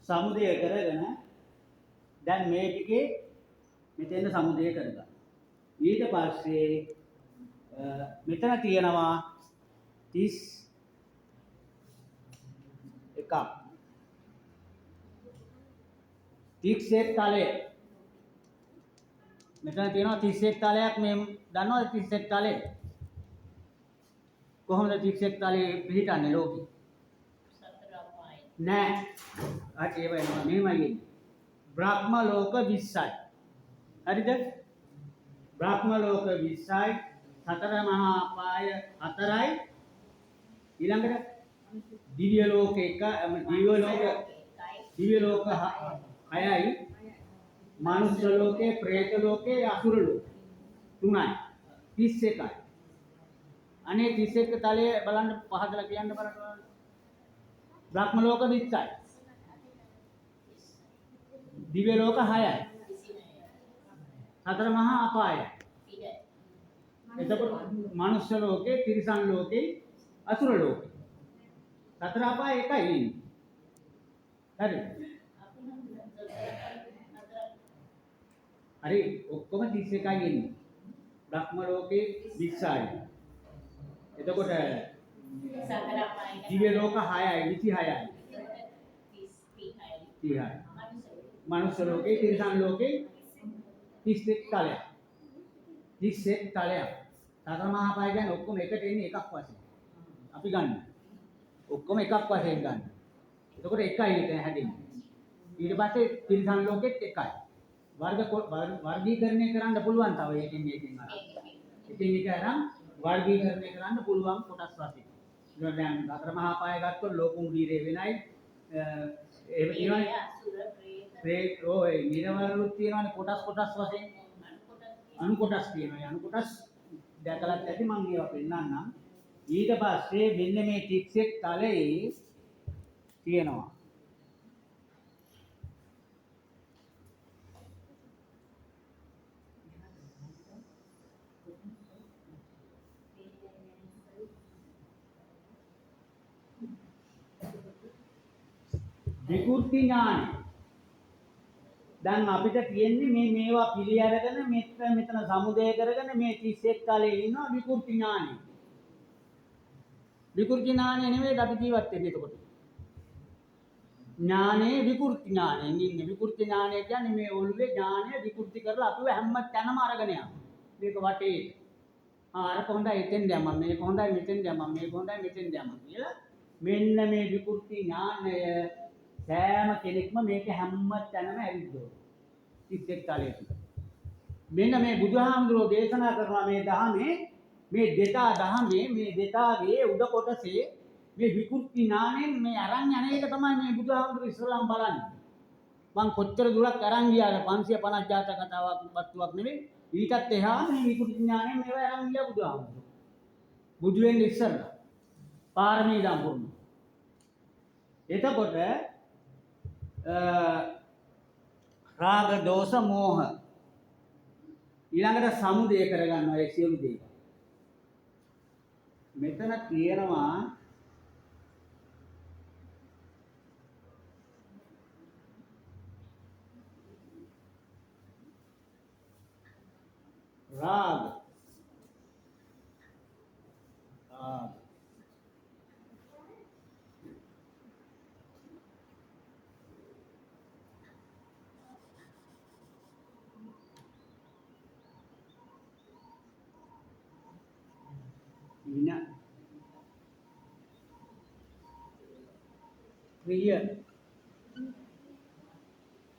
සමුදය කරගෙන දැන් මේ ටිකේ මෙතෙන් සමුදය කරගන්න. ඊට පස්සේ මෙතන තියෙනවා 31ක් 31 තලය. මෙතන තියෙනවා 31 තලයක්. මේ දන්නවද 31 තලය? කොහොමද 31 තලයේ පිහිටන්නේ ලෝකෙ? නෑ. අර ඒ වෙනවා මෙහෙමයි. බ්‍රහ්ම ලෝක 20යි. හරිද? බ්‍රහ්ම ලෝක 20යි. සතර මහා අපාය 4යි. ඊළඟට දිව්‍ය ලෝක 1, දිව්‍ය ලෝක 6යි. මනුෂ්‍ය ලෝකේ, പ്രേත ලෝකේ, අසුර ලෝකේ 3යි. 31යි. අනේ 31 තලයේ බලන්න පහදලා කියන්න බලන්න. බ්‍රහ්ම ලෝක 20යි. දිව්‍ය ලෝක 6යි. සතර මහා අපායයි. එතකොට මනුෂ්‍ය ලෝකේ, තිරිසන් ලෝකේ, අසුර ලෝකේ. සතර අපාය එකයි ඉන්නේ. හරි. හරි ඔක්කොම 31යි ඉන්නේ. බ්‍රහ්ම ලෝකේ 20යි. එතකොට දිව්‍ය ලෝක 6යි 26යි. 30යි. මනුෂ්‍ය ලෝකේ, තිරිසන් ලෝකේ 31 තලයක්. 31 තලයක්. සතර මහා පාය කියන්නේ ඔක්කොම එකට එන්නේ එකක් වශයෙන්. අපි ගන්න. ඔක්කොම එකක් වශයෙන් ගන්න. එතකොට එකයි එක හැදෙන්නේ. ඊට පස්සේ තිරිසන් ලෝකෙත් එකයි. වර්ගීකරණය කරන්න පුළුවන් තව එකකින් අරන්. එකින් එක අරන් වර්ගීකරණය කරන්න පුළුවන් කොටස් වශයෙන්. දැන් සතර මහා පාය ගත්තොත් ලෝකුණ්ඩීරේ වෙනයි. එහෙම කියනවනේ. ප්‍රේත ඔය නිරවලුත් තියෙනවනේ කොටස් වශයෙන්. අණු කොටස් තියෙනවා. අණු කොටස් දැකලත් ඇති මම ඒවා පෙන්නන්නම්. ඊට පස්සේ මෙන්න මේ 31 තලයේ තියෙනවා. විකෘති ඥානය. දැන් අපිට කියන්නේ මේවා පිළි අරගෙන මෙතන සමුදය කරගෙන මේ 31 තලයේ ඉන්නවා විකෘති ඥානය. විකෘති ඥානය නෙවෙයි අපි ජීවත් වෙන්නේ එතකොට. ඥානේ විකෘති ඥානයෙන් ඉන්නේ. විකෘති ඥානය කියන්නේ මේ ඔළුවේ ඥානය විකෘති කරලා අපිව හැම තැනම අරගෙන යනවා. මේක වටේ. අර කොහොඳයි එතෙන් දැම්මම මේක හොඳයි මෙතෙන් දැම්මම මේක හොඳයි මෙතෙන් දැම්මම කියලා මෙන්න මේ විකෘති ඥානය සෑම කෙනෙක්ම මේක හැම තැනම ඇවිද්දෝ. 31 තලයේ. මෙන්න මේ බුදුහාමුදුරෝ දේශනා කරනවා මේ ධහමේ මේ දෙතාගේ උඩ කොටසේ මේ විකෘති ඥාණයෙන් මේ අරන් යන එක තමයි මේ බුදුහාමුදුරෝ ඉස්සරලම බලන්නේ. මං කොච්චර දුරක් අරන් ගියාද 550 ජාතක කතාවක් වස්තුවක් නෙවෙයි. ඊටත් එහා මේ විකෘති ඥාණයෙන් මේවා අරන් ගියා බුදුහාමුදුරෝ. බුදු වෙන්නේ ඉස්සරලා. පාරමී දම් පුරුදු. එතකොට රාග දෝෂ මෝහ ඊළඟට සමුදය කරගන්නවා ඒ සියලු දේ. මෙතන තියෙනවා රාග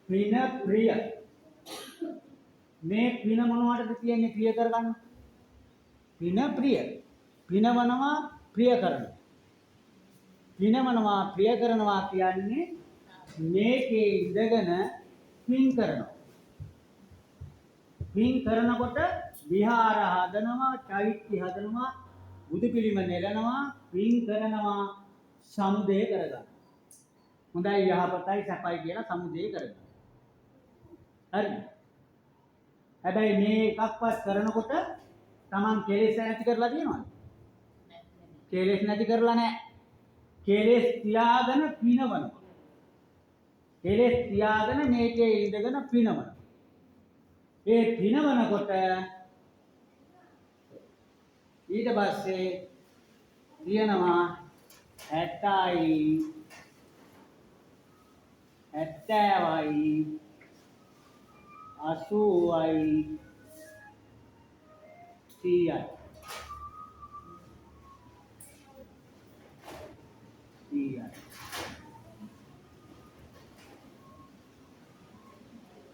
प्रिय प्रिय මේ පින මොනවටද කියන්නේ ප්‍රිය කරගන්න? පින ප්‍රිය. පිනවනවා ප්‍රිය කරනවා. පිනවනවා ප්‍රිය කරනවා කියන්නේ මේකේ ඉඳගෙන පින් කරනවා. පින් කරනකොට විහාර හදනවා, චෛත්‍ය හදනවා, බුදු පිළිම නෙලනවා, පින් කරනවා, සමුදය කරගන්න. හොඳයි යහපතයි සැපයි කියලා සමුදය කරගන්න. හරිද? හැබැයි මේ එකක්වත් කරනකොට තමන් කෙලෙස් නැති කරලා තියෙනවද? කෙලෙස් නැති කරලා නැහැ. කෙලෙස් තියාගෙන පිනවනවා. කෙලෙස් තියාගෙන මේකේ ඉඳගෙන පිනවනවා. ඒ පිනවනකොට ඊට පස්සේ තියෙනවා 60යි 70යි 80යි 100යි 100යි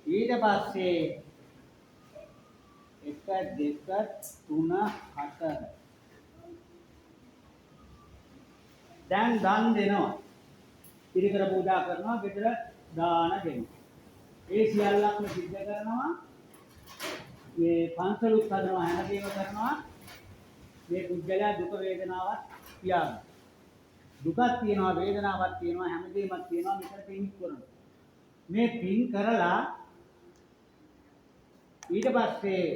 ඊට පස්සේ 1 2 3 4 දැන් දන් දෙනවා. පිරිකර පූජා කරනවා, ගෙදර දාන දෙනවා. ඒ සියල්ලක්ම සිද්ධ කරනවා. මේ පන්සලුත් හදනවා, හැමදේම කරනවා. මේ පුජ්‍යලයා දුක වේදනාවක් තියාගන්න. දුකක් තියෙනවා, වේදනාවක් තියෙනවා, හැමදේමක් තියෙනවා. මෙතන පින් කරනවා. මේ පින් කරලා ඊට පස්සේ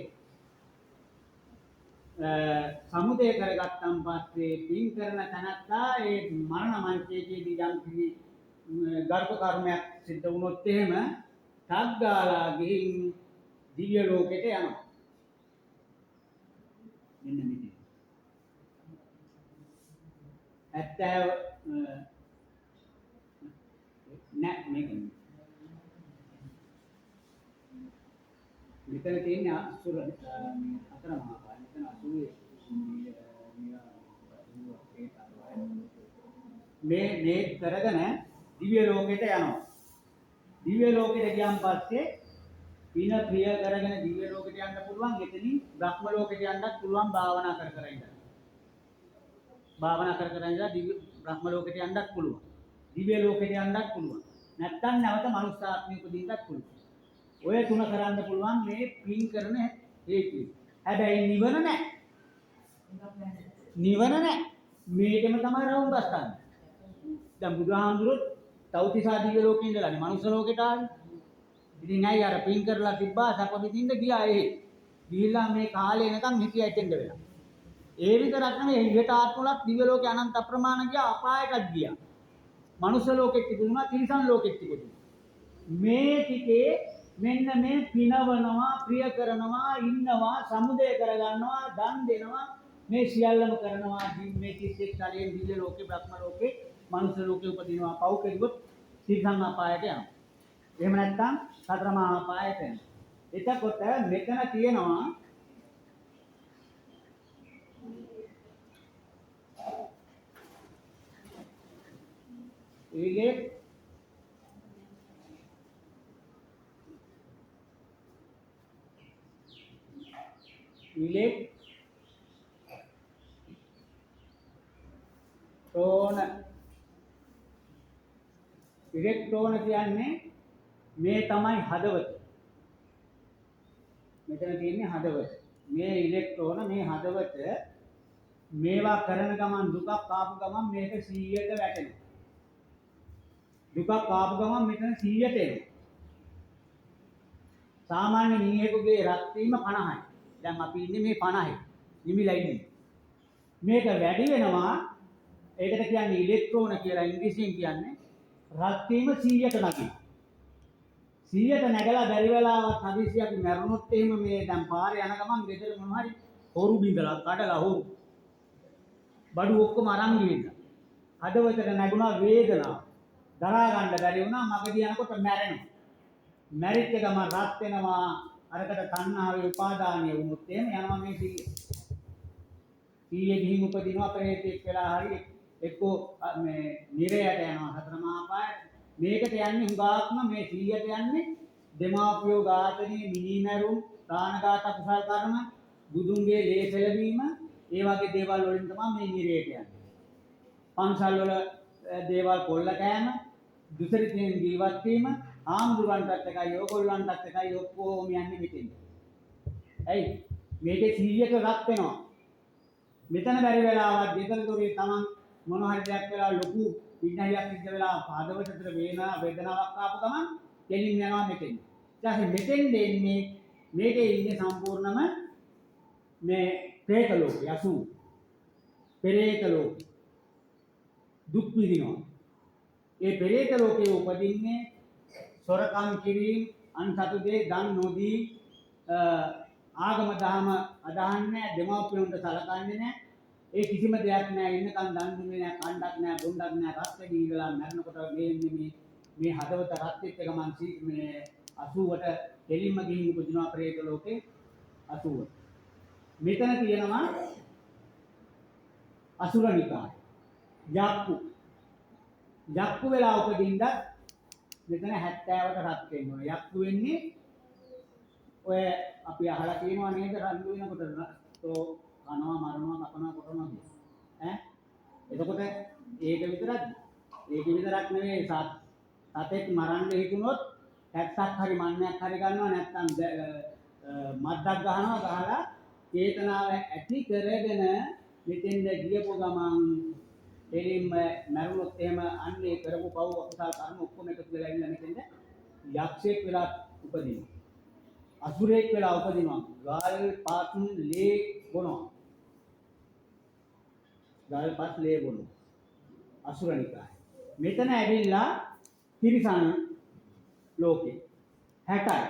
සමුදය කරගත්තන් පස්සේ පින් කරන තැනත්තා ඒ මරණ මංචකයේදී යම් කිසි ගර්භ කර්මයක් සිද්ධ වුණොත් එහෙම ටක් ගාලා ගිහින් දිව්‍ය ලෝකෙට යනවා. මෙන්න මෙතන. නෑ මේක. මෙතන තියෙන්නේ අසුර අතර මහා පාය. මෙතන අසුරේ මේ කරගෙන දිව්‍ය ලෝකෙට යනවා. දිව්‍ය ලෝකෙට ගියන් පස්සේ පින ප්‍රිය කරගෙන දිව්‍ය ලෝකෙට යන්න පුළුවන්. එතනින් බ්‍රහ්ම ලෝකෙට යන්නත් පුළුවන් භාවනා කර කර ඉඳලා. භාවනා කර කර ඉඳලා දිව්‍ය බ්‍රහ්ම ලෝකෙට යන්නත් පුළුවන්. දිව්‍ය ලෝකෙට යන්නත් පුළුවන්. නැත්තම් නැවත මනුස්ස ආත්මෙ උපදින්නත් පුළුවන්. ඔය තුන කරන්න පුළුවන් මේ පින් කරන හේතුව. හැබැයි නිවන නැහැ. නිවන නැහැ. මේකෙම තමයි රවුම් ගස්සන්නේ. දැන් බුදුහාමුදුරුවෝ තෞතිසා දිව්‍ය ලෝකේ ඉඳලානේ මනුස්ස ලෝකෙට ආවේ. ඉතින් ඇයි අර පින් කරලා තිබ්බා සැප විඳින්න ගියා ඒ. ගිහිල්ලා මේ කාලේ එනකන් හිටියා ඉතින්ද වෙලා. ඒ විතරක් නෙමෙයි ඊට ආත්මවලත් දිව්‍ය ලෝකේ අනන්ත අප්‍රමාණ ගියා අපායටත් ගියා. මනුස්ස ලෝකෙත් තිබුණා තිරිසන් ලෝකෙත් තිබුණා. මේ ටිකේ මෙන්න මේ පිනවනවා ප්‍රිය කරනවා ඉන්නවා සමුදය කරගන්නවා දන් දෙනවා මේ සියල්ලම කරනවා මේ 31 ශරීරයෙන් දිව්‍ය ලෝකේ බ්‍රහ්ම ලෝකේ මනුස්ස ලෝකේ උපදිනවා පව් කෙරුවොත් තිරිසන් අපායට යනවා. එහෙම නැත්නම් සතර මහා අපායට යනවා. එතකොට මෙතන තියෙනවා ඉලෙක්ට්‍රෝන කියන්නේ මේ තමයි හදවත. මෙතන තියෙන්නේ හදවත. මේ ඉලෙක්ට්‍රෝන මේ හදවත මේවා කරන ගමන් දුකක් ආපු ගමන් මේක 100ට වැටෙනවා. දුකක් ආපු ගමන් මෙතන 100ට එනවා. සාමාන්‍ය මිනිහෙකුගේ රත් වීම 50යි. දැන් අපි ඉන්නේ මේ 50යි. නිමිලා ඉන්නේ. මේක වැඩි වෙනවා. ඒකට කියන්නේ ඉලෙක්ට්‍රෝන කියලා ඉංග්‍රීසියෙන් කියන්නේ. රත් වීම 100ට නැගිනවා. 100ට නැගලා බැරි වෙලාවක් හදිසියක් මැරුණොත් එහෙම මේ දැන් පාරේ යන ගමන් ගෙදර මොනවා හරි හොරු බින්දලා කඩලා හොරු බඩු ඔක්කොම අරන් ගිහින් හදවතට නැගුණා වේදනාව දරා ගන්න බැරි වුණා මගදී යනකොට මැරෙනවා. මැරිච්ච ගමන් රත් වෙනවා. අරකට තණ්හාවේ උපාදානිය වුණොත් එහෙම යනවා මේ 100. 100 ගිහින් උපදිනවා ප්‍රේතෙක් වෙලා හරි එක්කෝ මේ නිරයට යනවා හතර මහා පායට. මේකට යන්නේ හුඟාක්ම මේ 100ට යන්නේ දෙමාපියෝ ඝාතනයේ මිනිමැරුම් ප්‍රාණඝාත කුසල කර්ම බුදුන්ගේ ලේසලවීම ඒ වගේ දේවල් වලින් තමයි මේ නිරයට යන්නේ. පන්සල් වල දේවල් කොල්ල කෑම දුසරිතෙන් ජීවත් වීම ආම්දුරන්ටත් එකයි ඕගොල්ලන්ටත් එකයි ඔක්කොම යන්නේ මෙතෙන්. ඇයි මේකේ 100ට රත් වෙනවා. මෙතන බැරි වෙලාවක් ගෙදර දොරේ තමන් මොන හරි දෙයක් වෙලා ලොකු විඥානයක් සිද්ධ වෙලා පාදවලට වේදනාවක් ආපු ගමන් දෙලින් යනවා මෙතෙන්. ඊට පස්සේ මෙතෙන් දෙන්නේ මේකේ ඉන්නේ සම්පූර්ණම මේ പ്രേත ලෝකේ 80 පෙරේත ලෝකේ දුක් විඳිනවා. ඒ පෙරේත ලෝකේ උපදින්නේ සොරකම් කිරීම, අන්සතු දේ දන් නොදී, ආගම දහම අදහන්නේ නැහැ, දෙමව්පියන්ට සලකන්නේ නැහැ. ඒ කිසිම දෙයක් නැහැ, ඉන්නකන් දන් දුන්නේ නැහැ, කණ්ඩක් නැහැ, බොණ්ඩක් නැහැ, රත් වෙදී ඉඳලා මැරෙනකොට මේ හදවත රත් වෙච්ච ගමන් මේ 80ට දෙලින්ම ගිහින් උපදිනවා പ്രേත ලෝකේ 80. මෙතන තියෙනවා අසුරනිකාය. යක්කු වෙලා උපදින්නත් මෙතන 70ට රත් වෙන්න ඕන. යක්කු වෙන්නේ ඔය අපි අහලා තියෙනවා නේද රණ්ඩු වෙනකොට තෝ කනවා මරනවා කපනවා කොටනවා කිය. එතකොට ඒක විතරක් නෙවෙයි සතෙක් මරන්න හිතුනොත් ඇත්තක් හරි මන්නයක් හරි ගන්නවා නැත්නම් මද්දක් ගහනවා ගහලා චේතනාව ඇති කරගෙන මෙතෙන්ද ගියපු ගමන් දෙලින්ම මරුණොත් එහෙම අන්නේ කරපු පව් අකුසල කර්ම ඔක්කොම එකතු වෙලා ඉන්න මෙතෙන්ද යක්ෂයෙක් වෙලා උපදිනවා. අසුරයෙක් වෙලා උපදිනවා. ගාල් පාත් ලේ බොනවා. ගාල් පාත් ලේ බොනවා. අසුරනිකාය. මෙතන ඇවිල්ලා තිරිසන් ලෝකේ 60යි.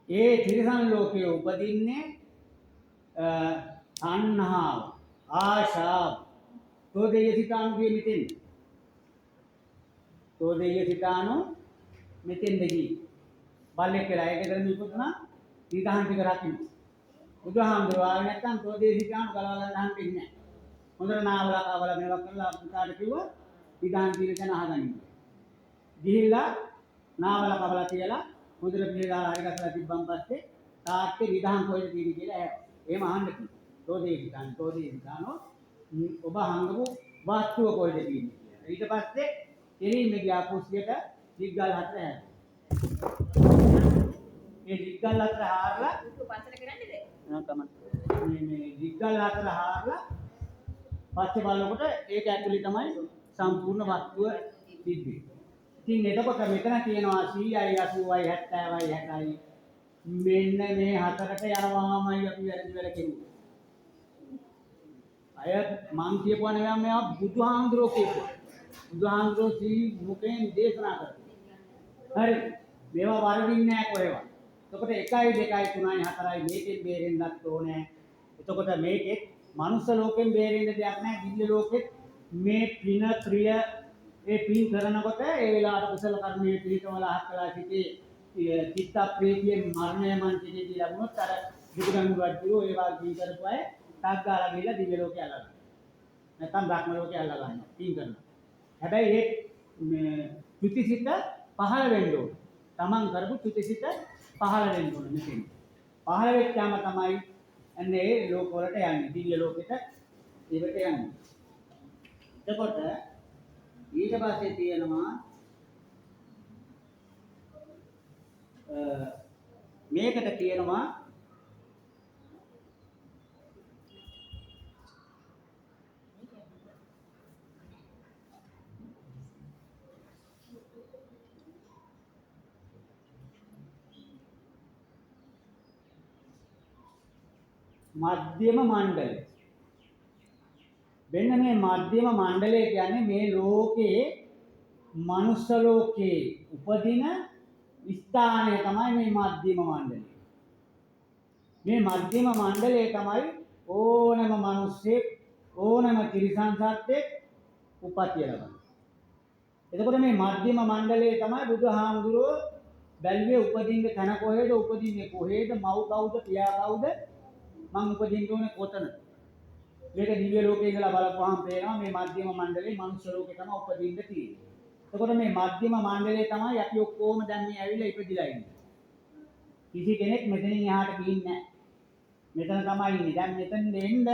ඒ තිරිසන් ලෝකයේ උපදින්නේ තණ්හාව, ආශාව, තෝදේය සිතානුගේ මෙතෙන්. තෝදේය සිතානු මෙතෙන්ද ගිහින් බල්ලෙක් වෙලා ඒකදම ඉපදුනා ඊටහන් ටික රකින්න. බුදුහාමුදුරුවෝ ආවේ නැත්තම් තෝදේය සිතානු ගලව ගන්න හම්බෙන්නේ නැහැ. හොඳට නාවලා කවලා මේවා කරලා පුතාට කිව්වා ඊටහන් තියෙන තැන අහගනින්න. ගිහිල්ලා නාවලා කවලා තියලා හොඳට පිළිදාලා හරි ගසලා තිබ්බන් පස්සේ තාත්තේ නිදහන් කොහෙද තියෙන්නේ කියලා ඇහුවා. එහෙම අහන්න කිව්වා. තෝදේය සිතානෝ ඔබ හංගපු වස්තුව කොහෙද තියෙන්නේ කියලා. ඊට පස්සේ එළින්ම ගියා කුස්සියට දිග්ගල් හතර හැදුවා. මේ දිග්ගල් හතර හාරලා පස්සට කරන්නේද? මේ දිග්ගල් හතර හාරලා පස්සේ බලනකොට ඒක ඇතුලේ තමයි සම්පූර්ණ වස්තුව තිබ්බේ. ඉතින් එතකොට මෙතන තියෙනවා 100යි 80යි 70යි 60යි මෙන්න මේ හතරට යනවාමයි අපි වැරදි වැඩ කෙරුවා. අය මං කියපුවා නෙවෙයි මේවා බුදුහාමුදුරුවෝ කියපුවා. බුදුහාමුදුරුවෝ සී මුකෙන් දේශනා කරා. හරි. මේවා වරදින්නේ නැහැ කොහෙවත්. එතකොට 1යි 2යි 3යි 4යි මේකෙන් බේරෙන්නත් ඕනේ. එතකොට මේකෙත් මනුස්ස ලෝකෙන් බේරෙන්න දෙයක් නැහැ. දිව්‍ය ලෝකෙත් මේ පින ක්‍රිය ඒ පින් කරනකොට ඒ වෙලාවට කුසල කර්මයේ පිළිතවල අහකලා සිටි චිත්ත ප්‍රීතියෙන් මරණය මන්ත්‍රණයේදී ලැබුණොත් අර බුදුරණු රජුෝ ඒ වගේ පින් කරපු අය තාක් ගාලා ගිහලා දිව්‍ය ලෝකේ අල්ලගන්නවා. නැත්නම් බ්‍රහ්ම ලෝකේ අල්ල ගන්නවා. පින් කරනවා. හැබැයි මේ චුතිසිත පහළ වෙන්න ඕනේ. තමන් කරපු චුතිසිත පහළ වෙන්න ඕනේ මෙතන. පහළ වෙච්චාම තමයි අන්නේ ලෝක වලට යන්නේ. දිව්‍ය ලෝකෙට ඉවට යන්නේ. එතකොට ඊට පස්සේ තියෙනවා මේකට කියනවා මධ්‍යම මණ්ඩලය. මෙන්න මේ මධ්‍යම මණ්ඩලය කියන්නේ මේ ලෝකේ මනුස්ස ලෝකේ උපදින ස්ථානය තමයි මේ මධ්‍යම මණ්ඩලය. මේ මධ්‍යම මණ්ඩලය තමයි ඕනෑම මිනිස්සෙක් ඕනෑම තිරිසන් සත්ත්වෙක් උපතිය ලබන්නේ. එතකොට මේ මධ්‍යම මණ්ඩලය තමයි බුදුහාමුදුරුවෝ බැලුවේ උපදින්න තැන කොහෙද, උපදින්නේ කොහෙද, මව් කවුද, පියා කවුද, මං උපදින්න ඕනේ කොතනද? මේක දිව්‍ය ලෝකේ ඉඳලා බලපුවාම පේනවා මේ මධ්‍යම මණ්ඩලේ මනුෂ්‍ය ලෝකේ තමයි උපදින්න තියෙන්නේ. එතකොට මේ මධ්‍යම මණ්ඩලේ තමයි අපි ඔක්කොම දැන් මේ ඇවිල්ලා ඉපදිලා ඉන්නේ. කිසි කෙනෙක් මෙතනින් එහාට ගිහින් නැහැ. මෙතන තමයි ඉන්නේ. දැන් මෙතන එන්න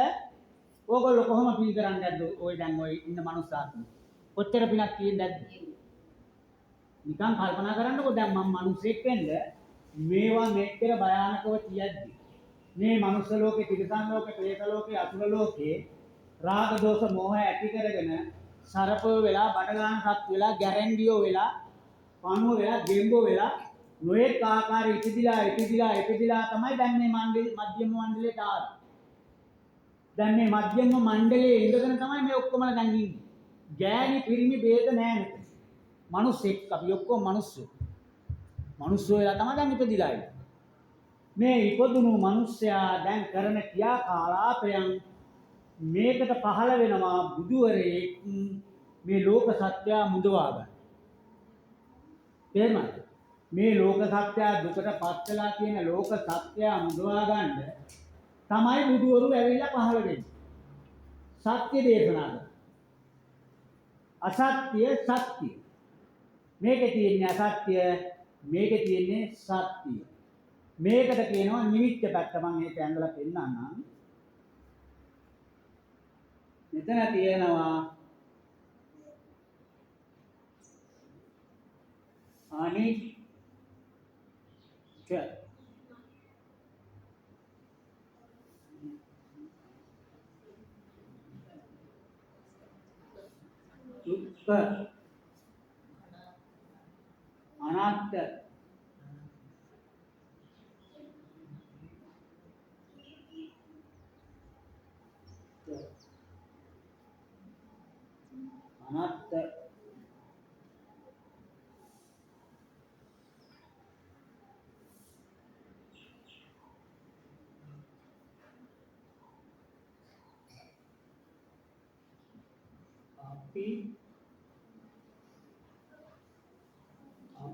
ඕගොල්ලෝ කොහොම පින් කරන්නේ නැද්ද? ඔය දැන් ඔය ඉන්න මනුස්සාත්ම. කොච්චර පිනක් තියෙන්නේ නැද්ද? නිකන් කල්පනා කරන්නකෝ දැන් මම මිනිස්සෙක් වෙන්න මේවා මෙච්චර භයානකව කියද්දි මේ මනුස්ස ලෝකේ, තිරිසන් ලෝකේ, പ്രേත ලෝකේ, අසුර ලෝකේ රාග දෝෂ මෝහ ඇති කරගෙන සරපව වෙලා, බඩගාන සත් වෙලා, ගැරන්ඩියෝ වෙලා, පණුව වෙලා, ගෙම්බෝ වෙලා නොයෙක් ආකාරي ඉපදිලා තමයි දැන් මේ මධ්‍යම මණ්ඩලයට ආවේ. දැන් මේ මධ්‍යම මණ්ඩලයේ ඉඳගෙන තමයි මේ ඔක්කොමලා දැන් ඉන්නේ. ගෑණි පිරිමි ભેද නැහැ මෙතන. මිනිස්සෙක් අපි ඔක්කොම මිනිස්සු. මිනිස්සු වෙලා තමයි දැන් ඉපදිලා ඉන්නේ. මේ ඉපදුණු මිනිස්සයා දැන් කරන ක්‍රියාකලාපයන් මේකට පහළ වෙනවා බුදුවරයෙක් මේ ලෝක සත්‍ය මුදවා ගන්න. තේරුණාද? මේ ලෝක සත්‍ය දුකට පත් වෙලා කියන ලෝක සත්‍ය මුදවා ගන්න තමයි බුදුවරු ඇවිල්ලා පහළ වෙන්නේ. සත්‍ය දේශනා කරන. අසත්‍ය සත්‍ය. මේකේ තියෙන්නේ අසත්‍ය, මේකේ තියෙන්නේ සත්‍ය. මේකට කියනවා නිමිත්ත පැත්ත. මම මේක ඇඳලා පෙන්නන්නම්. මෙතන තියෙනවා අනිත්‍ය, දුක්ඛ, අනාත්ම, අනාත්ම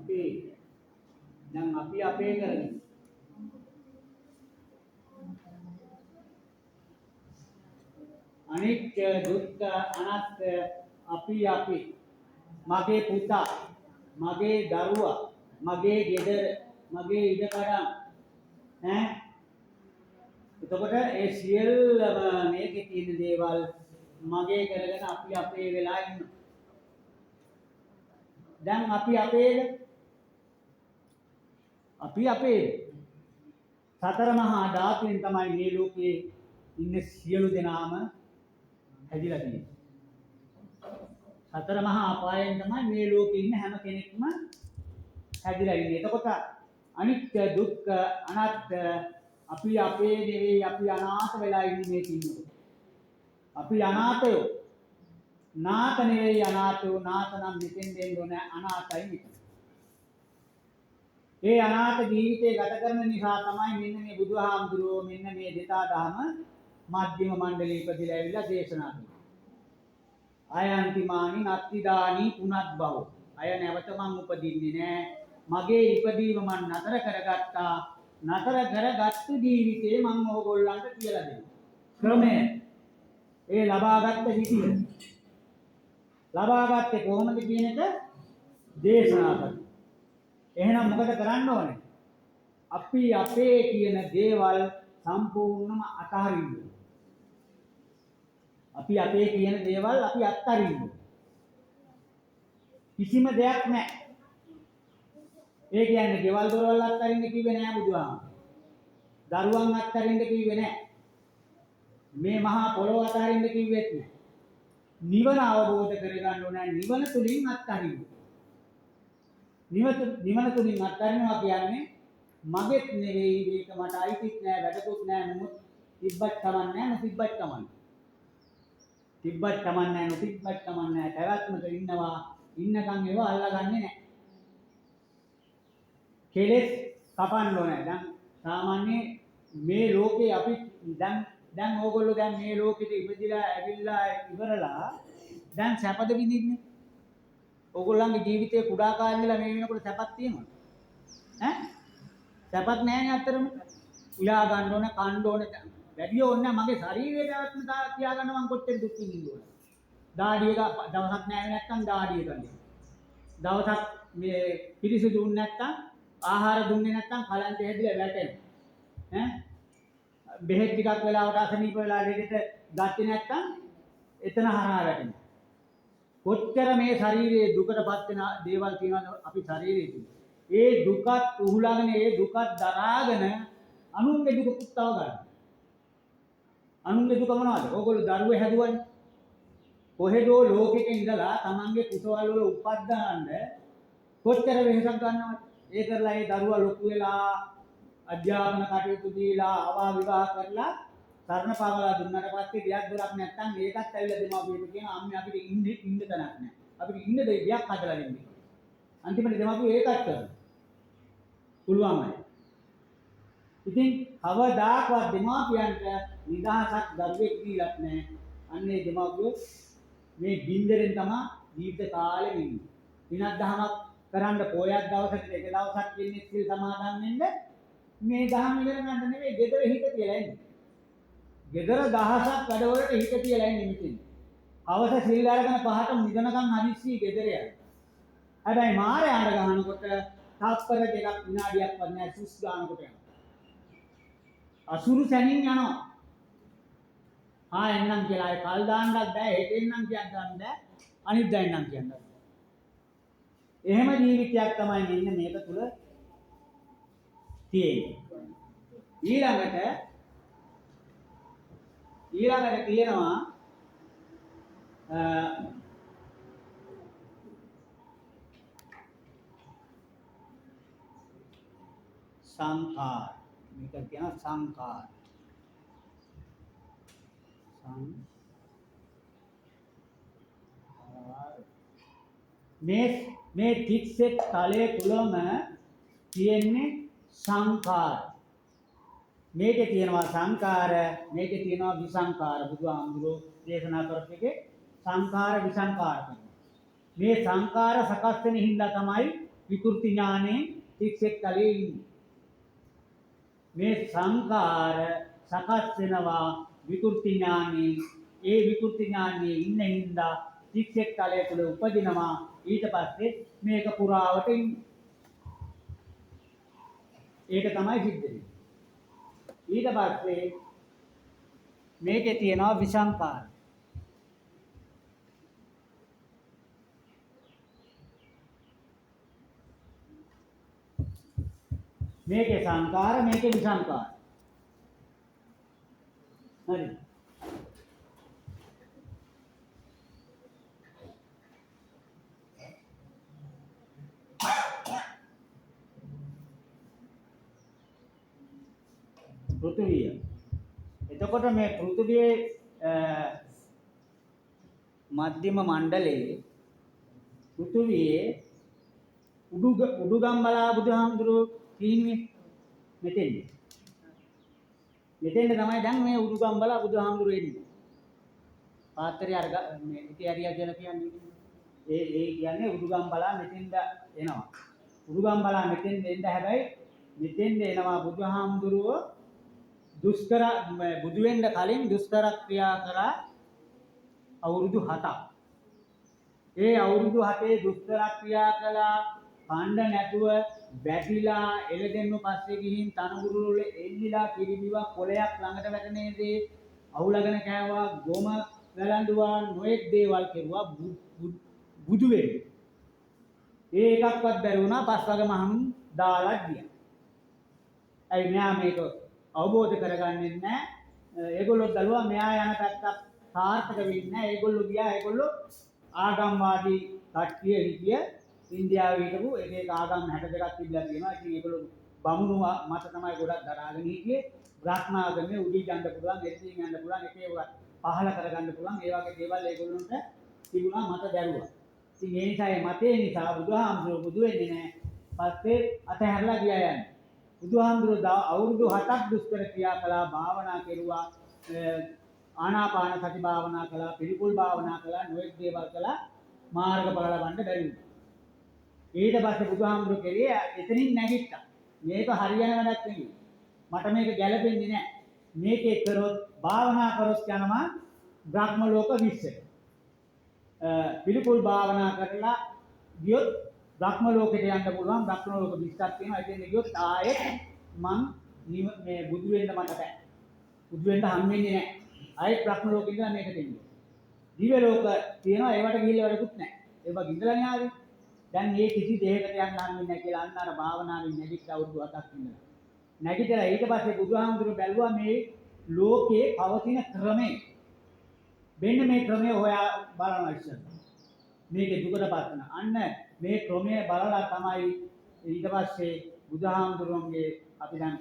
අපේ දැන් අපි අපේ කරගෙන අනිත්‍ය දුක්ඛ අනාත්ම අපි මගේ පුතා, මගේ දරුවා, මගේ ගෙදර, මගේ ඉඩකඩම් එතකොට ඒ සියල්ලම මේකේ තියෙන දේවල් මගේ කරගෙන අපි අපේ වෙලා ඉන්නවා. දැන් අපි අපේද? අපි අපේ සතර මහා ධාතුන් තමයි මේ ලෝකේ ඉන්න සියලු දෙනාම හැදිලා තියෙන්නේ. සතර මහා අපායන් තමයි මේ ලෝකේ ඉන්න හැම කෙනෙක්ම හැදිලා ඉන්නේ. එතකොට අනිත්‍ය දුක්ඛ අනාත්ම අපි අපේ නෙවෙයි, අපි අනාථ වෙලා ඉන්නේ මේ තින්නෝ. අපි අනාථයෝ. නාත නෙවෙයි අනාථයෝ. නාත නම් මෙතෙන් දෙන්න ඕනේ අනාථයි විතර. ඒ අනාථ ජීවිතය ගත කරන නිසා තමයි මෙන්න මේ බුදුහාමුදුරුවෝ මෙන්න මේ දෙතා දහම මධ්‍යම මණ්ඩලයේ ඉපදිලා ඇවිල්ලා දේශනා කළා. අයන්තිමානි නත්තිදානි පුනත්බව. අය නැවත මං උපදින්නේ නෑ. මගේ ඉපදීම මං නතර කරගත්තා. නතර කරගත්තු ජීවිතේ මං ඕගොල්ලන්ට කියලා දෙනවා. ක්‍රමය ඒ ලබාගත් විදිය. ලබාගත්තේ කොහොමද කියන එක දේශනා කරනවා. එහෙනම් මොකද කරන්න ඕනේ? අපි අපේ කියන දේවල් සම්පූර්ණයෙන්ම අතහරින්න. අපි අපේ කියන දේවල් අපි අත්හරින්න. කිසිම දෙයක් නැහැ. ඒ කියන්නේ ගෙවල් දොරවල් අත්හරින්න කිව්වේ නෑ බුදුහාම. දරුවන් අත්හරින්න කිව්වේ නෑ. මේ මහා පොළොව අත්හරින්න කිව්වෙත් නෑ. නිවන අවබෝධ කරගන්න ඕනේ. නිවන තුලින් අත්හරින්න. නිවන තුලින් අත්හරිනවා කියන්නේ මගෙත් නෙවෙයි, මේක මට අයිතිත් නෑ, වැඩකුත් නෑ, නමුත් තිබ්බත් කමක් නෑ, නොතිබ්බත් කමක් නෑ. තිබ්බත් කමක් නෑ, නොතිබ්බත් කමක් නෑ. පැවැත්මක ඉන්නවා. ඉන්නකම් ඒව අල්ලගන්නේ නෑ. කෙලෙස් කපන්න ඕනේ. දැන් සාමාන්‍ය මේ ලෝකේ අපි දැන් ඕගොල්ලෝ දැන් මේ ලෝකෙට ඉපදිලා ඇවිල්ලා ඉවරලා දැන් සැපද විඳින්නේ? ඕගොල්ලන්ගේ ජීවිතේ කුඩා කාලේ ඉඳලා මේ වෙනකොට සැපක් තියෙනවද? සැපක් නැහැනේ අත්‍තරම. උයා ගන්න ඕන, කන්න ඕන, වැඩි ඕනේ මගේ ශරීරයේ පැවැත්ම තියාගන්න මං කොච්චර දුක් විඳින්න ඕන. දාඩිය දවසක් නැහැ නැත්තම් දාඩිය ගන්න. දවසක් මේ පිරිසිදු දුන්නේ නැත්තම්, ආහාර දුන්නේ නැත්තම් කලන්ත හැදිලා වැටෙනවා. බෙහෙත් ටිකක් වෙලාවට අසනීප වෙලා ලෙඩට ගත්තේ නැත්තම් එතන හරහා වැටෙනවා. කොච්චර මේ ශරීරයේ දුකටපත් වෙන දේවල් තියෙනවද අපි ශරීරයේ තුල. ඒ දුකත් උහුලාගෙන ඒ දුකත් දරාගෙන අනුන්ගේ දුක පුත්තව ගන්න. අනුන්ගේ දුක මොනවද? ඕගොල්ලෝ දරුවෝ හැදුවනේ. කොහෙදෝ ලෝකෙක ඉඳලා තමන්ගේ කුසවල වල උපද්දාන්න කොච්චර වෙහෙසක් ගන්නවද? ඒ කරලා ඒ දරුවා ලොකු වෙලා අධ්‍යාපන කටයුතු දීලා ආවා විවාහ කරලා සරණ පාවලා දුන්නාට පස්සේ ගියක් දොරක් නැත්තම් ඒකත් ඇවිල්ලා දෙමාපියෝ කියන අම්මේ අපිට ඉන්න තැනක් නැහැ. අපිට ඉන්න දෙයක් හදලා දෙන්න. අන්තිමට දෙමාපියෝ ඒකත් කරනවා. පුළුවන්මයි. ඉතින් කවදාකවත් දෙමාපියන්ට නිදහසක් දරුවෙක් දීලත් නැහැ. අන්නේ දෙමාපියෝ මේ බින්දරෙන් තමයි ජීවිත කාලෙම ඉන්නේ. දිනක් දහමක් කරන්න පොයක් දවසකට එක දවසක් ඉන්නේ සිල් සමාදන් වෙන්න මේ දහම ඉගෙන ගන්න නෙවෙයි ගෙදර හිත කියලා ඉන්නේ. ගෙදර දහසක් වැඩවලට හිත කියලා ඉන්නේ මෙතන. අවස සිල් අරගෙන පහට නිදනකම් හදිස්සි ගෙදර යනවා. හැබැයි මාරේ ආඩ ගන්නකොට තාප්පර දෙකක් විනාඩියක්වත් නැහැ සුස් ගන්නකොට යනවා. අසුරු සැනින් යනවා. එන්නම් කියලා ඒ කල් දාන්නත් බෑ හෙට එන්නම් කියන්නත් බෑ අනිද්දා එන්නම් කියන්නත් බෑ. එහෙම ජීවිතයක් තමයි මෙන්න මේක තුල තියෙන්නේ. ඊළඟට කියනවා සංඛාර. මේක කියනවා සංඛාර. මේ තික්සෙක් තලයේ තුලම තියෙන්නේ සංඛාර. මේකේ තියෙනවා සංඛාර, මේකේ තියෙනවා විසංඛාර. බුදුහාමුදුරුවෝ දේශනා කරපු එකේ සංඛාර විසංඛාර කියනවා. මේ සංඛාර සකස් වෙන හින්දා තමයි විකෘති ඥානේ තික්සෙක් තලයේ ඉන්නේ. මේ සංඛාර සකස් වෙනවා විකෘති ඥානේ. ඒ විකෘති ඥානේ ඉන්න හින්දා තික්සෙක් තලයේ තුල උපදිනවා. ඊට පස්සේ මේක පුරාවට ඉන්නේ. ඒක තමයි සිද්ධ වෙන්නේ. ඊට පස්සේ මේකේ තියෙනවා විසංඛාර. මේකේ සංඛාර මේකේ විසංඛාර. හරි. පෘථිවිය. එතකොට මේ පෘථිවියේ මධ්‍යම මණ්ඩලයේ පෘථිවියේ උඩුගම්බලා බුදුහාමුදුරුවෝ කියන්නේ මෙතෙන්ද. මෙතෙන්ද තමයි දැන් මේ උඩුගම්බලා බුදුහාමුදුරුවෝ එන්නේ. පාත්‍රය අර මේ ඉතිහාරිය කියලා කියන්නේ. ඒ කියන්නේ උඩුගම්බලා මෙතෙන්ද එනවා. උඩුගම්බලා මෙතෙන්ද එන්න හැබැයි මෙතෙන්ද එනවා බුදුහාමුදුරුවෝ දුෂ්කර බුදු වෙන්න කලින් දුෂ්කර ක්‍රියා කරා අවුරුදු 7ක්. ඒ අවුරුදු 7 දුෂ්කර ක්‍රියා කළා කණ්ඩ නැතුව වැටිලා එළදෙන්නු පස්සේ ගිහින් තනබුරු වල එල්ලිලා කිරිබිවක් කොලයක් ළඟට වැටෙනේදී අවුලගෙන කෑවා ගොම වැළඳුවා නොඑක් දේවල් කෙරුවා බුදු වෙන්නේ. ඒ එකක්වත් බැරි වුණා පස්වග මහණුන් දාලා ගියා. ඇයි මෙයා මේක අවබෝධ කරගන්නේ නැහැ. ඒගොල්ලෝ දළුවා මෙයා යන පැත්තක් සාර්ථක වෙන්නේ නැහැ. ඒගොල්ලෝ ගියා ඒගොල්ලෝ ආගම්වාදී කට්ටිය හිටිය ඉන්දියාවේ හිටපු එක ආගම් 62ක් තිබිලා තියෙනවා. ඉතින් ඒගොල්ලෝ බමුණු මත තමයි ගොඩක් දරාගෙන හිටියේ. බ්‍රහ්මාගමේ උඩින් යන්න පුළුවන්, එළියෙන් යන්න පුළුවන්, එක ඒවා පහල කරගන්න පුළුවන්. ඒ වගේ දේවල් ඒගොල්ලන්ට තිබුණා මත දැරුවා. ඉතින් ඒ නිසා මේ මතේ නිසා බුදුහාමුදුරුවෝ බුදු වෙන්නේ නැහැ. පස්සේ අතහැරලා ගියා යන්නේ. බුදුහාමුදුරුවෝ අවුරුදු 7ක් දුෂ්කර ක්‍රියා කළා, භාවනා කෙරුවා, ආනාපාන සති භාවනා කළා, පිළිකුල් භාවනා කළා, නොඑක් දේවල් කළා, මාර්ගඵල ලබන්න බැරි වුණා. ඊට පස්සේ බුදුහාමුදුරුවෝ කෙරේ එතනින් නැගිට්ටා. මේක හරියන වැඩක් නෙවෙයි. මට මේක ගැලපෙන්නේ නැහැ. මේකේ කරොත් භාවනා කරොත් යනවා බ්‍රහ්ම ලෝක 20ට. පිළිකුල් භාවනා කරලා ගියොත් බ්‍රහ්ම ලෝකෙට යන්න පුළුවන්. බ්‍රහ්ම ලෝක 20ක් තියෙනවා. ඒකෙන් ගියොත් ආයෙත් මං මේ බුදු වෙන්න මට බෑ. බුදු වෙන්න හම්බෙන්නේ නැහැ. ආයෙත් බ්‍රහ්ම ලෝකෙ ඉඳලා මේකට එන්නේ. දිව්‍ය ලෝක තියෙනවා. ඒවට ගිහිල්ලා වැඩකුත් නැහැ. ඒවා ගින්දලානේ ආවේ. දැන් මේ කිසි දෙයකට යන්න හම්බෙන්නේ නැහැ කියලා අන්න අර භාවනාවෙන් නැගිටලා අවුරුදු 7ක් ඉඳලා. නැගිටලා ඊට පස්සේ බුදුහාමුදුරුවෝ බැලුවා මේ ලෝකේ පවතින ක්‍රමය. මෙන්න මේ ක්‍රමය හොයා බලනවා ඉස්සෙල්ලා. මේකේ දුකටපත් වෙන. අන්න මේ ක්‍රමය බලලා තමයි ඊට පස්සේ බුදුහාමුදුරුවන්ගේ අපි දැන්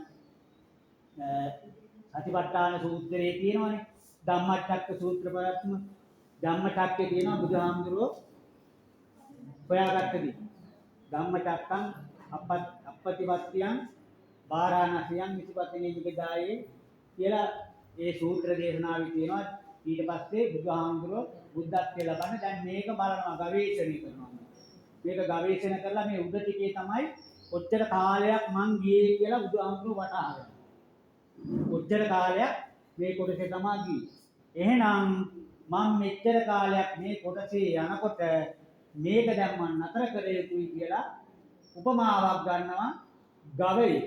සතිපට්ඨාන සූත්‍රයේ තියෙනවානේ ධම්මචක්ක සූත්‍ර ප්‍රවත්ම ධම්මචක්කේ තියෙනවා බුදුහාමුදුරුවෝ හොයාගත්තදී ධම්මචක්කං අපපතිවත්තියං බාරාණසියං නිසිපතිනේ නිගදායේ කියලා ඒ සූත්‍ර දේශනාවේ තියෙනවා. ඊට පස්සේ බුදුහාමුදුරුවෝ බුද්ධත්වයේ ලබන්න දැන් මේක බලනවා ගවේෂණය කරනවා. මේක ගවේෂණ කරලා මේ උද්ද ටිකේ තමයි කොච්චර කාලයක් මං ගියේ කියලා බුදුහාමුදුරුවෝ වටහා ගන්නවා. කොච්චර කාලයක් මේ කොටසේ තමයි ගියේ. එහෙනම් මම මෙච්චර කාලයක් මේ කොටසේ යනකොට මේක දැන් මම නතර කර යුතුයි කියලා උපමාවක් ගන්නවා ගවයේ.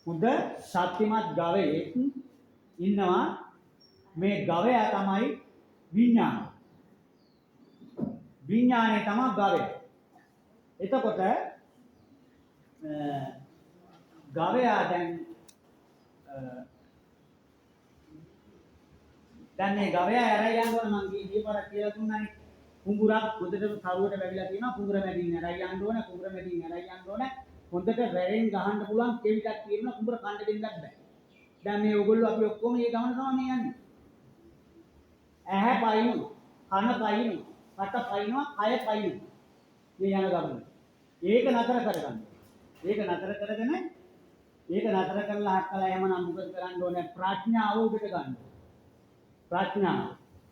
හොඳ සත්‍යමත් ගවයෙක් ඉන්නවා. මේ ගවයා තමයි විඥානය. විඥානය තමයි ගවයා. එතකොට ගවයා දැන් මේ ගවයා ඇරයි යන්න ඕන මං ගියපාර කියලා දුන්නානේ. කුඹුරක් හොඳට තරුවට වැවිලා තියෙනවා. කුඹුර මැදින් ඇරයි යන්න ඕන. කුඹුර මැදින් ඇරයි යන්න ඕන. හොඳට රැරෙන් ගහන්න පුළුවන් කෙවිතක් තියෙනවා. කුඹුර කන්න දෙන්නත් බෑ. දැන් මේ ඕගොල්ලෝ අපි ඔක්කොම මේ ගමන තමයි යන්නේ. ඇහැ පයින්නවා, කන පයින්නවා, කට පයින්නවා, කය පයින්නවා. මේ යන ගමන. ඒක නතර කරගන්න. ඒක නතර කරගෙන ඒක නතර කරලා හක්කලා එහෙමනම් මොකද කරන්න ඕනේ? ප්‍රඥාව උඩට ගන්න.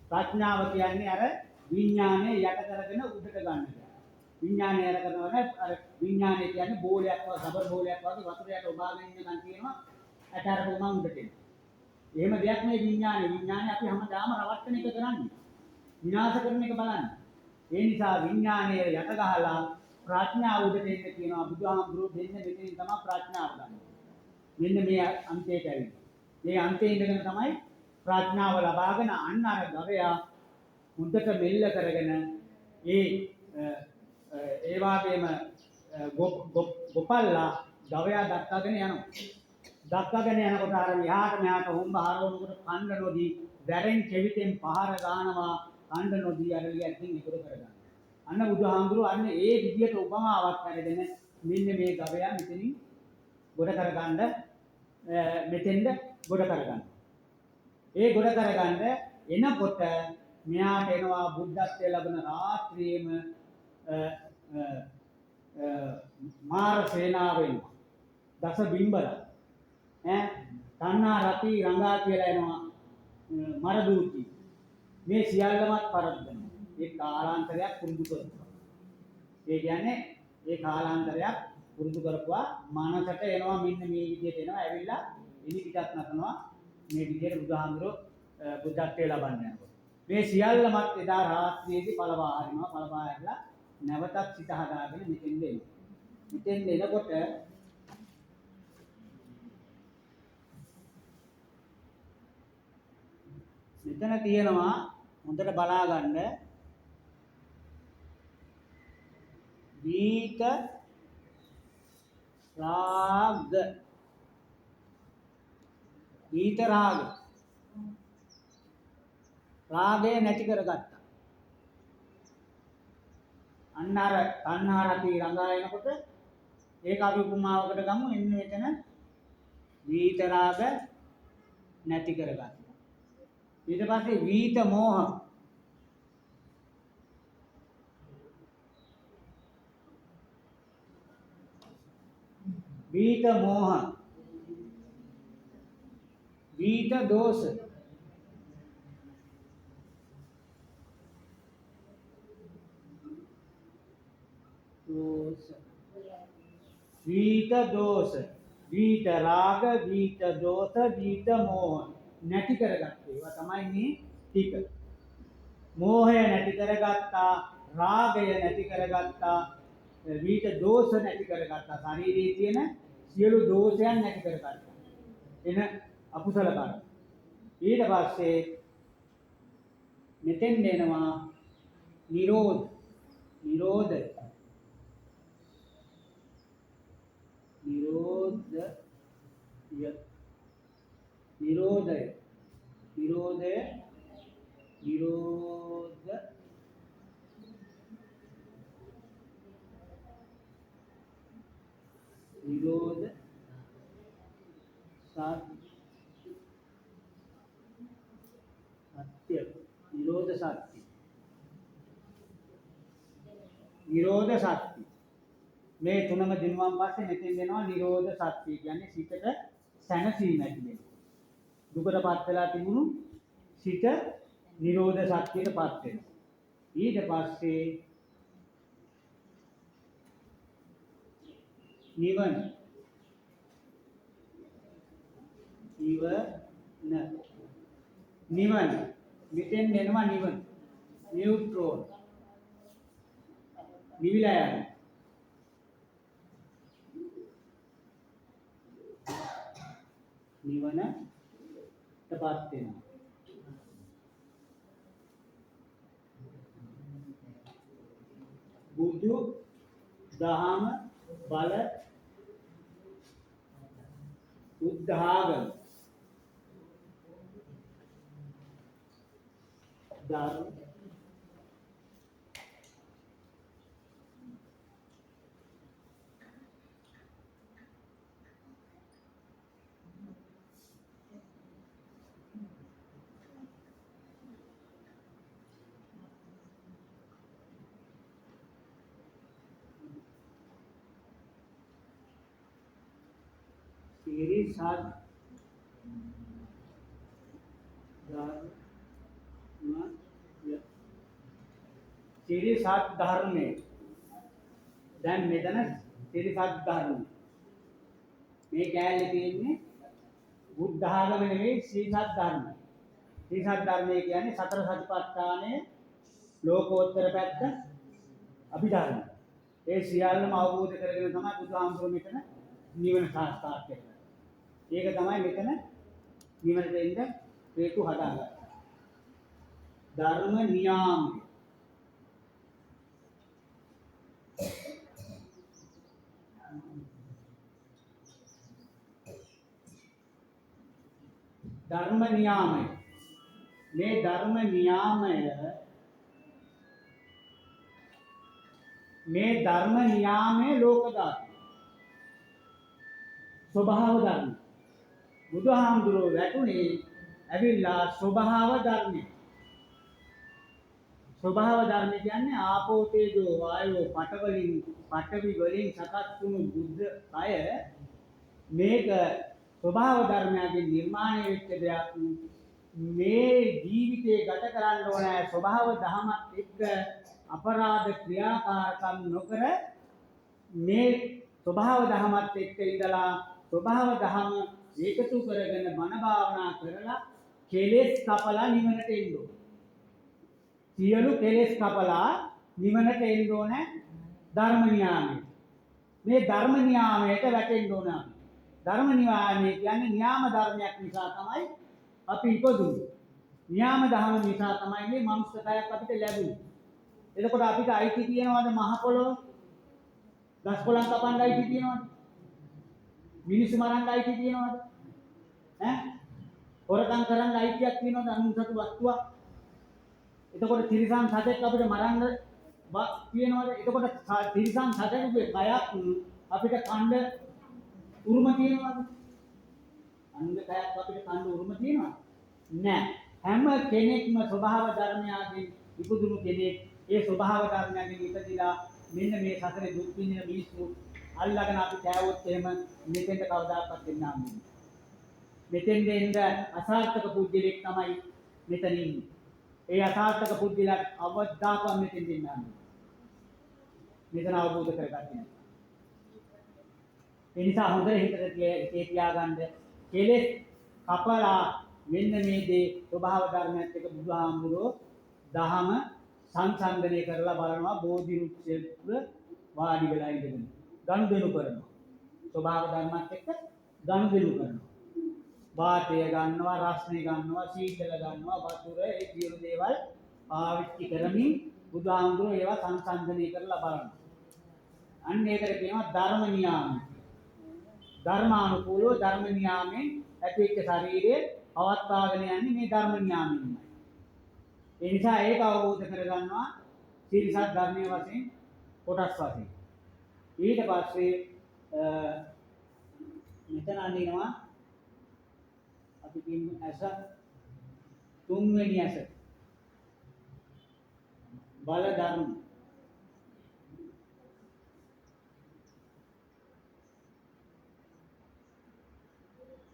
ප්‍රඥාව කියන්නේ අර විඥානය යට කරගෙන උඩට ගන්න. විඥානය යට කරනකොට අර විඥානය කියන්නේ බෝලයක් වගේ රබර් බෝලයක් වගේ වතුර යට ඔබාගෙන ඉන්න තියෙනවා. ඇටාර කොමන් උඩට එන. එහෙම දෙයක් මේ විඥානය අපි හැමදාම රවට්ටන එක කරන්නේ. විනාශ කරන එක බලන්නේ. ඒ නිසා විඥානය යට ගහලා ප්‍රඥාව උඩට එන්න කියනවා. බුදුහාමුදුරුවෝ දෙන්න මෙතනින් තමයි ප්‍රඥාව ගන්න. මෙන්න මේ අන්තයට ඇවිල්ලා. මේ අන්තයේ ඉඳගෙන තමයි ප්‍රඥාව ලබාගෙන අන්න අර ගවයා මුද්දට මෙල්ල කරගෙන ඒ වාගේම ගොපල්ලා ගවයා දක්කගෙන යනවා. දක්කගෙන යනකොට අර මෙහාට මෙහාට හොම්බ හරවනකොට කණ්ඩ නොදී දැරෙන් කෙවිතෙන් පහර ගන්නවා. කණ්ඩ නොදී අරලිය ඇතින් ඉතුරු කරගන්නවා. අන්න බුදුහාමුදුරුවෝ අන්න ඒ විදියට උපමාවක් කරගෙන මෙන්න මේ ගවයා මෙතනින් ගොඩ කරගන්න මෙතෙන්ද ගොඩ කරගන්න. ඒ ගොඩ කරගන්න එනකොට මෙයාට එනවා බුද්ධත්වයේ ලැබෙන රාත්‍රියේම මාර සේනාව එනවා. දස බිම්බර තණ්හා රති රංගා කියලා එනවා මර දූති. මේ සියල්ලමත් පරද්දනවා. ඒ කාලාන්තරයක් පුරුදු කරනවා. ඒ කියන්නේ ඒ කාලාන්තරයක් පුරුදු කරපුවා මනසට එනවා මෙන්න මේ විදිහට එනවා ඇවිල්ලා ඉනි පිටත් නතනවා මේ විදිහට බුදුහාමුදුරුවෝ බුද්ධත්වයේ ලබන්න යනකොට. මේ සියල්ලමත් එදා රාත්‍රියේදී පළවා හරිනවා. පළවා හැරලා නැවතත් සිත හදාගෙන මෙතෙන්ද එනවා. මෙතෙන්ද එනකොට මෙතන තියෙනවා හොඳට බලා ගන්න වීත රාග වීත රාග රාගය නැති කරගත්තා. අන්න අර තණ්හා රති රංගා එනකොට ඒක අපි උපමාවකට ගමු. එන්න මෙතන වීත රාග නැති කරගත්තා. ඊට පස්සේ වීත මෝහ වීත දෝෂ වීත දෝෂ වීත රාග වීත දෝෂ වීත මෝහ නැති කරගත්තා. ඒවා තමයි මේ ටික. මෝහය නැති කරගත්තා, රාගය නැති කරගත්තා, වීත දෝෂ නැති කරගත්තා. ශරීරයේ තියෙන සියලු දෝෂයන් නැති කරගත්තා. එන අකුසල කර්ම. ඊට පස්සේ මෙතෙන් එනවා නිරෝධය. නිරෝධ සත්‍ය නිරෝධ සත්‍ය නිරෝධ සත්‍ය මේ තුනම දිනුවම් පස්සේ මෙතෙන් දෙනවා නිරෝධ සත්‍ය කියන්නේ සිතට සැනසීම ඇති වෙන. දුකටපත් වෙලා තිබුණු සිත නිරෝධ සත්‍යයටපත් වෙනවා. ඊට පස්සේ නිවන නිවන මෙතෙන් එනවා නිවන නියුට්‍රෝන නිවිලා යනවා. නිවනටපත් වෙනවා. බුදු දහම බල උද්ධාගම ධර්ම සිරිසත් ධර්මයේ දැන් මෙතන සිරිසත් ධර්ම මේ කෑල්ලේ තියෙන්නේ බුද්ධ ආගම නෙවෙයි සිරිසත් ධර්ම. සිරිසත් ධර්මයේ කියන්නේ සතර සතිපට්ඨානයේ ලෝකෝත්තර පැත්ත අභිධර්ම. ඒ සියල්ලම අවබෝධ කරගෙන තමයි බුදුහාමුදුරුවෝ මෙතන නිවන සාක්ෂාත් කරගන්නේ. ඒක තමයි මෙතන නිවනට එන්න හේතු හදාගන්නේ. ධර්ම නියාමය ධර්ම නියාමය මේ ධර්ම නියාමයේ ලෝක ධාතු ස්වභාව ධර්ම බුදුහාමුදුරුවෝ වැටුනේ ඇවිල්ලා ස්වභාව ධර්මය. ස්වභාව ධර්ම කියන්නේ ආපෝ තේජෝ වායෝ පඨවි වලින් සකස් වුණු බුද්ධ කය මේක ස්වභාව ධර්මයන්ගෙන් නිර්මාණය වෙච්ච දෙයක්. මේ ජීවිතේ ගත කරන්න ඕන ස්වභාව ධමත් එක්ක අපරාධ ක්‍රියාකාරකම් නොකර මේ ස්වභාව ධමත් එක්ක ඉඳලා ස්වභාව ධම ඒකතු කරගෙන මන භාවනා කරලා කෙලෙස් කපලා නිවනට එන්න ඕන. සියලු කෙලෙස් කපලා නිවනට එන්න ඕන ධර්ම නියාමයේ. මේ ධර්ම නියාමයට වැටෙන්න ඕන. ධර්ම නියාමයේ කියන්නේ නියාම ධර්මයක් නිසා තමයි අපි ඉපදුනේ. නියාම ධර්ම නිසා තමයි මේ මනුස්සකයක් අපිට ලැබුණේ. එතකොට අපිට අයිති තියනවාද මහ පොළොව? ගස් කොළන් කපන්න අයිති තියනවාද? මිනිස්සු මරන්න අයිති තියනවාද? හොරකම් කරන්න අයිතියක් තියනවාද අනුසතු වස්තුවක්? එතකොට තිරිසන් සතෙක් අපිට මරන්න තියනවාද? එතකොට තිරිසන් සතෙකුගේ කයක් අපිට කන්න උරුම තියනවාද? අනුන්ගේ කයක් අපිට කන්න උරුම තියනවාද? නැහැ. හැම කෙනෙක්ම ස්වභාව ධර්මයන්ගෙන් ඉපදුණු කෙනෙක්. ඒ ස්වභාව ධර්මයන්ගෙන් ඉපදිලා මෙන්න මේ සසරේ දුක් විඳින මිනිස්සු අල්ලගෙන අපි කෑවොත් එහෙම මෙතෙන්ට කවදාකවත් දෙන්න හම්බෙන්නේ. මෙතෙන් දෙන්න අසාර්ථක පුද්ගලෙක් තමයි මෙතන ඉන්නේ. ඒ අසාර්ථක පුද්ගලයා අවදාකම් මෙතෙන් දෙන්න හම්බෙන්නේ. මෙතන අවබෝධ කරගන්න. ඒ නිසා හොඳට හිතට තියාගන්න කෙලෙස් කපලා මෙන්න මේ දේ ස්වභාව ධර්මයත් එක්ක බුදුහාමුදුරෝ දහම සංසන්දනය කරලා බලනවා බෝධි වෘක්ෂයක වාඩි වෙලා ඉඳගෙන ගනුදෙනු කරනවා. ස්වභාව ධර්මත් එක්ක ගනුදෙනු කරනවා. වාතය ගන්නවා, රස්නේ ගන්නවා, සීතල ගන්නවා, වතුර ඒ සියලු දේවල් පාවිච්චි කරමින් බුදුහාමුදුරෝ ඒවා සංසන්දනය කරලා බලනවා. අන්න ඒකට කියනවා ධර්ම නියාමය. ධර්මානුකූලව ධර්ම නියාමයෙන් ඇතිවෙච්ච ශරීරයේ පවත්වාගෙන යන්නේ මේ ධර්ම නියාමයෙන්මයි. ඒ නිසා ඒක අවබෝධ කරගන්නවා සීලසත් ධර්මයේ වශයෙන් කොටස් වශයෙන්. ඊට පස්සේ මෙතන අඳිනවා අපි කියමු ඇස තුන්වෙනි ඇස බල ධර්ම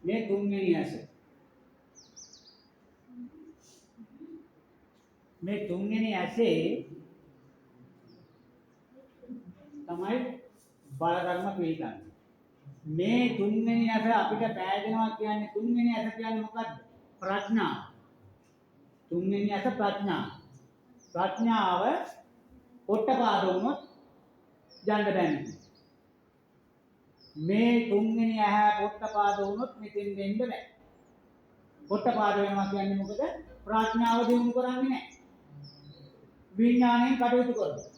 මේ තුන්වෙනි ඇස මේ තුන්වෙනි ඇසේ තමයි බල ධර්ම පිළිගන්නේ මේ තුන්වෙනි ඇස අපිට පෑදෙනවා කියන්නේ තුන්වෙනි ඇස කියන්නේ මොකක්ද ප්‍රඥාව තුන්වෙනි ඇස ප්‍රඥාව පොට්ටපාද වුණොත් යන්න බැහැ මේ තුන්වෙනි ඇහැ පොට්ටපාද වුණොත් මෙතෙන් දෙන්න බෑ පොට්ටපාද වෙනවා කියන්නේ මොකද ප්‍රඥාව දිනු කරන්නේ නැහැ විඥාණයෙන් කටයුතු කරනවා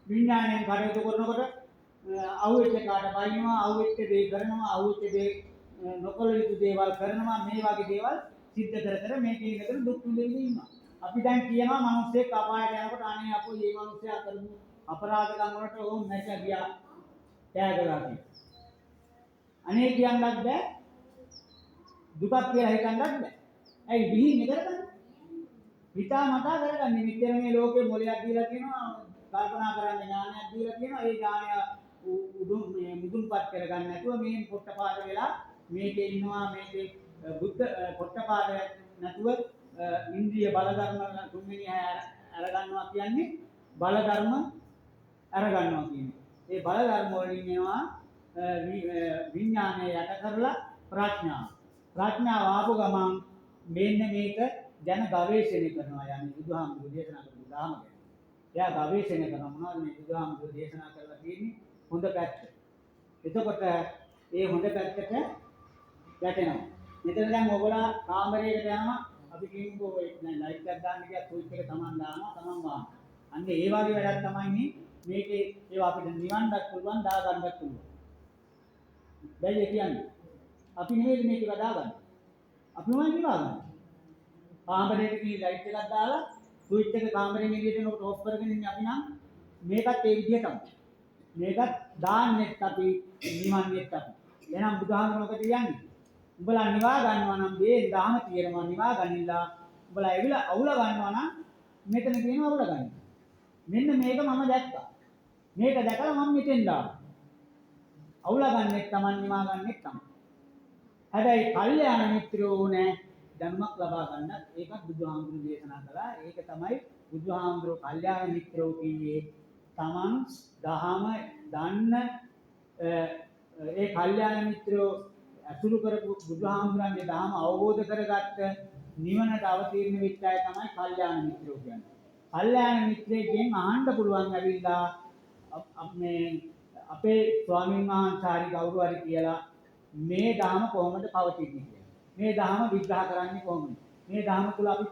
විඥාණයෙන් කටයුතු කරනකොට අහුවෙච්ච කාට බයිනවා අහුවෙච්ච දේ කරනවා අහුවෙච්ච දේ නොකළ යුතු දේවල් කරනවා මේ වගේ දේවල් සිද්ධ කර මේ කීනකර දුක් විඳින්න ඉන්නවා අපි දැන් කියනවා මිනිස්සෙක් අපායට යනකොට අනේ අපෝ මේ මිනිස්සයා කරමු අපරාධකම් වලට ඕම් නැච ගියා ත්‍යාගලා තියෙනවා අනේ කියන්නත් බෑ දුකක් කියලා හිතන්නත් බෑ ඇයි විහිං කරගන්නේ හිතා මතා කරගන්නේ මෙච්චර මේ ලෝකේ මොලයක් දීලා කියනවා කල්පනා කරන්න ඥානයක් දීලා කියනවා ඒ ඥානය උදුම් මේ මුදුන්පත් කරගන්න නැතුව මේ පොට්ටපාද වෙලා මේකේ ඉන්නවා මේකේ බුද්ධ පොට්ටපාද නැතුව ඉන්ද්‍රිය බල ධර්ම තුන්වෙනි අර ගන්නවා කියන්නේ බල ධර්ම අර ගන්නවා කියන්නේ ඒ බල ධර්ම වලින් එනවා විඥානය යට කරලා ප්‍රඥාව ආපු ගමන් මෙන්න මේක ජන ගවේෂණය කරනවා යන්නේ බුදුහාමුදුරු දේශනා කරපු ධර්ම ගැන. එයා ගවේෂණය කරනවා මොනවද මේ බුදුහාමුදුරු දේශනා කරලා තියෙන්නේ හොඳ පැත්ත. එතකොට ඒ හොඳ පැත්තට වැටෙනවා. මෙතන දැන් ඔයගොල්ලෝ කාමරයකට යනවා අපි කියමුකෝ දැන් ලයිට් එකක් දාන්න ගියත් ස්විච් එක තමන් දානවා තමන් වාහන. අන්න ඒ වගේ වැඩක් තමයි මේකේ ඒවා අපිට නිවන්නත් පුළුවන් දාගන්නත් පුළුවන්. බැයි කියන්නේ අපි නෙමෙයි මේක දාගන්නේ. අපිමයි නිවාගන්නේ. කාමරේට ගිහින් ලයිට් එකක් දාලා ස්විච් එක කාමරේෙන් එළියට එනකොට ඕෆ් කරගෙන ඉන්නේ අපි නම් මේකත් ඒ විදිහටම. මේකත් දාන්නෙත් අපි නිවන්නෙත් අපි. එහෙනම් බුදුහාමුදුරුවෝ මොකද කියන්නේ? උඹලා නිවා ගන්නවා නම් මේ දාන තියෙනවා නිවා ගන්නilla උඹලා ඇවිල්ලා අවුල ගන්නවා නම් මෙතන කියනවා අවුල ගන්න. මෙන්න මේක මම දැක්කා. මේක දැකලා මම මෙතෙන් දානවා. අවුල ගන්නෙත් Taman නිවා ගන්නෙත් Taman. හැබැයි කල්යාණ මිත්‍රයෝ නෑ ධර්මයක් ලබා ගන්න ඒකත් බුදුහාමුදුරුවෝ දේශනා කළා. ඒක තමයි බුදුහාමුදුරුවෝ කල්යාණ මිත්‍රයෝ කියන්නේ Taman දහම දන්න ඒ කල්යාණ මිත්‍රයෝ අසුරු කරපු බුදුහාමුදුරන්ගේ ධර්ම අවබෝධ කරගත්ත නිවනට අවතීර්ණ වෙච්ච අය තමයි කල්යාණ මිත්‍රයෝ කියන්නේ. කල්යාණ මිත්‍රයෙක්ගෙන් අහන්න පුළුවන් ඇවිල්ලා මේ අපේ ස්වාමීන් වහන්සේ හරි කවුරු හරි කියලා මේ ධර්ම කොහොමද පවතින්නේ කියලා. මේ ධර්ම විග්‍රහ කරන්නේ කොහොමද? මේ ධර්ම තුල අපි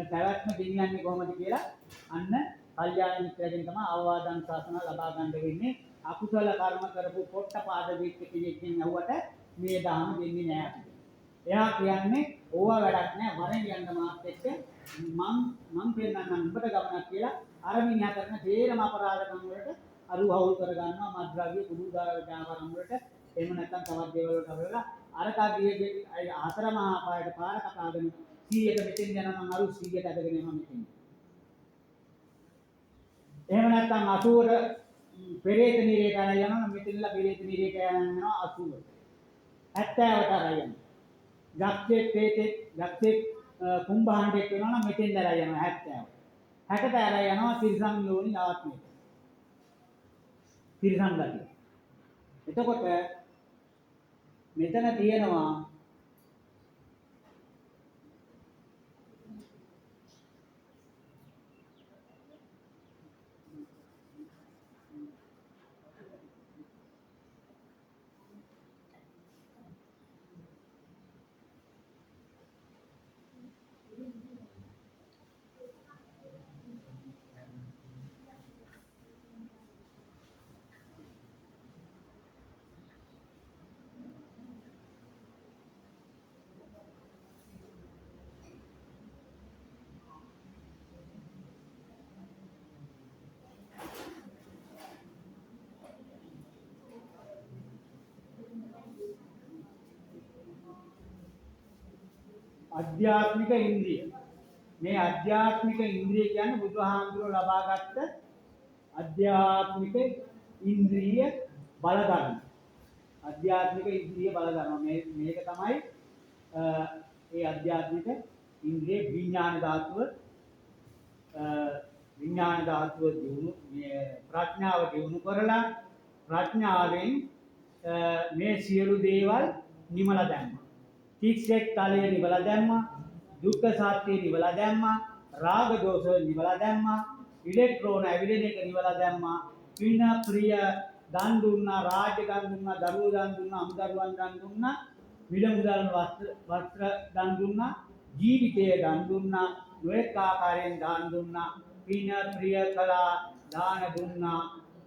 පැවැත්ම ගෙනියන්නේ කොහොමද කියලා අන්න කල්යාණ මිත්‍රයෙක්ගෙන් තමයි අවවාදන් ශාසන ලබා ගන්න වෙන්නේ. අකුසල කර්ම කරපු පොට්ටපාද වීක්ක කෙනෙක්ගෙන් අහුවට මේ දාම දෙන්නේ නෑ අපිට. එයා කියන්නේ ඕවා වැඩක් නෑ වරෙන් යන්න මාත් එක්ක මං පෙන්නන්නම් උඹට ගමනක් කියලා අර මිනිහා කරන තේරම අපරාධකම් වලට අරු හවුල් කර ගන්නවා මද්ද්‍රව්‍ය කුඩු දාවරම් වලට එහෙම නැත්නම් තවත් දේවල් වලට අවුලලා අර කාගියේ හතර මහා පායට පාර කතාගෙන 100ට මෙතෙන් යනවා නම් අරු 100ට අදගෙන යනවා මෙතෙන්. එහෙම නැත්නම් 80ට පෙරේත නිරේට යනවා නම් මෙතනලා පෙරේත නිරේට යනවා 80ට. 70ට අරගෙන. යක්ෂයෙක් ප්‍රේතෙක් යක්ෂයෙක් කුම්භාණ්ඩෙක් වෙනවා නම් මෙතෙන් දරා යනවා 70. 60ට අරගෙන යනවා තිරිසන් යෝනි ආත්මයට. තිරිසන් ගතිය. එතකොට මෙතන තියෙනවා අධ්‍යාත්මික ඉන්ද්‍රිය. මේ අධ්‍යාත්මික ඉන්ද්‍රිය කියන්නේ බුදුහාමුදුරුවෝ ලබාගත් අධ්‍යාත්මික ඉන්ද්‍රිය බල ධර්ම. අධ්‍යාත්මික ඉන්ද්‍රිය බල ධර්ම. මේක තමයි ඒ අධ්‍යාත්මික ඉන්ද්‍රිය විඥාන ධාතුව දිනු ප්‍රඥාව දිනු කරලා ප්‍රඥාවෙන් මේ සියලු දේවල් නිමලා දැම්මා. තිස්සෙක් තලය නිවලා දැම්මා. දුක්ඛ සත්‍ය නිවලා දැම්මා. රාග දෝෂ නිවලා දැම්මා. ඉලෙක්ට්‍රෝන ඇවිලෙන එක නිවලා දැම්මා. පින ප්‍රිය දන් දුන්නා, රාජ්‍ය දන් දුන්නා, දරුවෝ දන් දුන්නා, අමුදරුවන් දන් දුන්නා, මිල මුදල් වස්ත්‍ර දන් දුන්නා, ජීවිතය දන් දුන්නා, නොඑක ආකාරයෙන් දාන දුන්නා, පින ප්‍රිය කළා, දාන දුන්නා,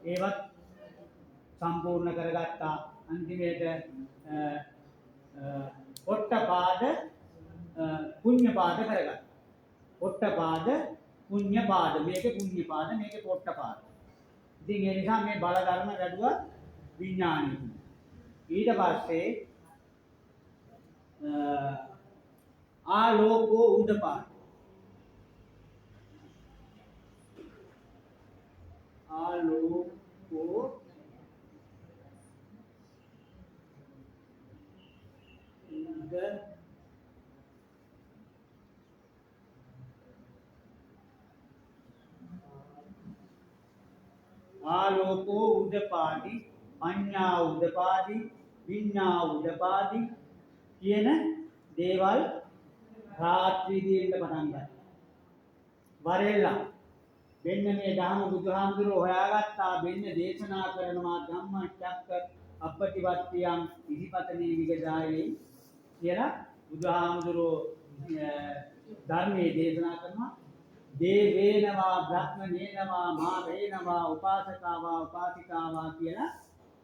ඒවත් සම්පූර්ණ කරගත්තා. අන්තිමේට ඔට්ටපාද පුඤ්ඤපාද කරගත්තා. ඔට්ටපාද පුඤ්ඤපාද, මේකේ පුඤ්ඤපාද, මේකේ ඔට්ටපාද. ඉතින් ඒ නිසා මේ බල ධර්ම වැඩුවා විඥානෙ. ඊට පස්සේ ආලෝකෝ උදපාද. ආලෝකෝ ආලෝකෝ උදපාදි, පඤ්ඤා උදපාදි, විඤ්ඤා උදපාදි කියන දේවල් රාත්‍රී දිවෙන්න පටන් ගත්තා. වරෙල්ලා මෙන්න මේ ධර්ම බුදුහාමුදුරුවෝ හොයාගත්තා. මෙන්න දේශනා කරනවා ධම්මචක්ක අපටිවත්තියං ඉදිපතනේ විගදායේ කියලා බුදුහාමුදුරුවෝ ධර්මයේ දේශනා කරනවා. දේවේනවා බ්‍රහ්මනේනවා මා වේනවා උපාසකාවා උපාසිකාවා කියලා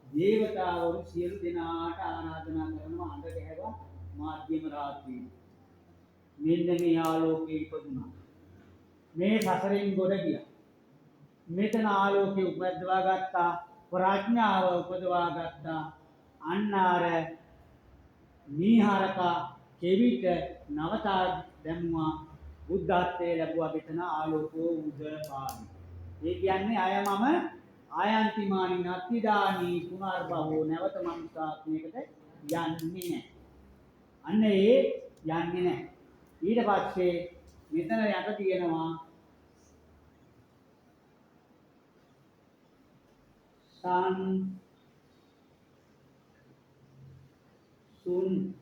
දේවතාවරු සියලු දෙනාට ආරාධනා කරනවා. අඬ ගැහුවා මාධ්‍යම රාත්‍රියේ. මෙන්න මේ ආලෝකයේ ඉපදුනා. මේ සසරෙන් ගොඩ ගියා. මෙතන ආලෝකය උපදවා ගත්තා. ප්‍රඥාව උපදවා ගත්තා. අන්න අර නීහරක කෙවිත නවතා දැම්මා. බුද්ධත්වයේ ලැබුවා. මෙතන ආලෝකෝ උදපාදි. ඒ කියන්නේ අයමම ආයන්තිමානි නත්තිදානි පුනර්භවෝ නැවත මනුස්සාත්මයකට යන්නේ නැහැ. අන්න ඒ යන්නේ නැහැ. ඊට පස්සේ මෙතන යට තියෙනවා සංසුන්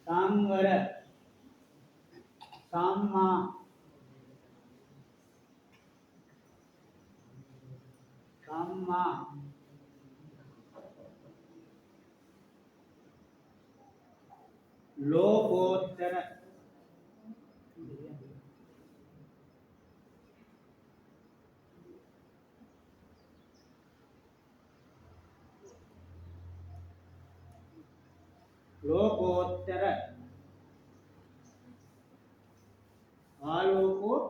සංවර සම්මා ලෝකෝත්තර ආලෝකෝ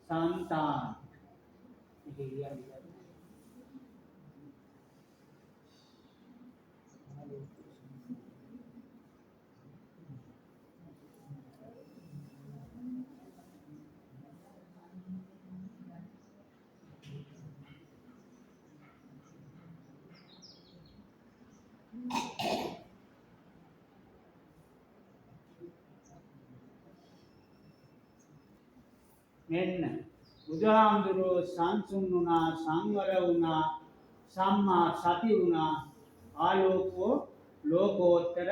සංතාන. මෙන්න බුදුහාමුදුරුවෝ සංසුන් වුණා, සංවර වුණා, සම්මා සති වුණා, ආලෝකෝ ලෝකෝත්තර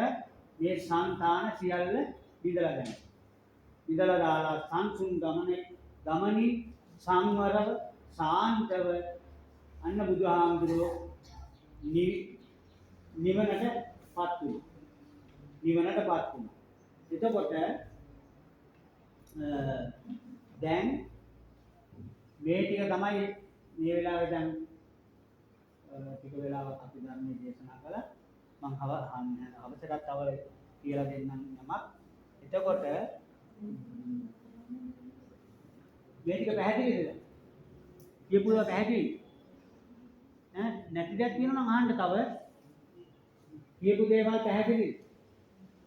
මේ සංතාන සියල්ල විදලා දැම්මා. විදලා දාලා සංසුන් ගමනි සංවරව සාන්තව අන්න බුදුහාමුදුරුවෝ නිවනටපත් වුණා. එතකොට දැන් මේ ටික තමයි මේ වෙලාවේ දැන් ටික වෙලාවක් අපි ධර්මයේ දේශනා කළා. මම අවසරත් තව කියලා දෙන්නම් යමක්. එතකොට මේ ටික පැහැදිලිද? කියපු ඒවා පැහැදිලි? ඈ නැති දෙයක් තියෙනවා නම් අහන්න තව. කියපු දේවල් පැහැදිලි?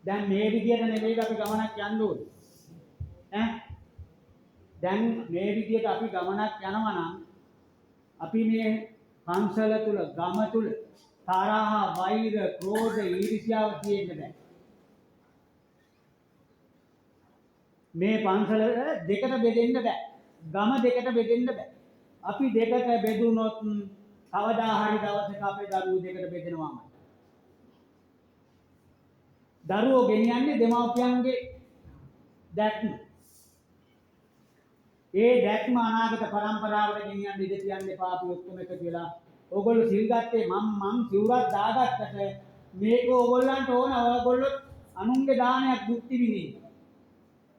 දැන් මේ විදියට නෙමෙයි අපි ගමනක් යන්න ඕනේ. ඈ දැන් මේ විදියට අපි ගමනක් යනවා නම් අපි මේ පන්සල තුල ගම තුල තරහ, වෛර, ක්‍රෝධ, ඊර්ෂ්‍යාව තියෙන්න බෑ. මේ පන්සල දෙකට බෙදෙන්න බෑ. ගම දෙකට බෙදෙන්න බෑ. අපි දෙකට බෙදුනොත් කවදා හරි දවසක අපේ දරුවෝ දෙකට බෙදෙනවාමයි. දරුවෝ ගෙනියන්නේ දෙමව්පියන්ගේ දැක්ම. ඒ දැක්ම අනාගත පරම්පරාවට ගෙනියන්න ඉඩ තියන්න එපා. අපි ඔක්කොම එකතු වෙලා ඕගොල්ලෝ සිල් ගත්තේ මං සිවුරක් දාගත්තට මේක ඕගොල්ලන්ට ඕන ඔයගොල්ලෝ අනුන්ගේ දානයක් භුක්ති විඳින්න.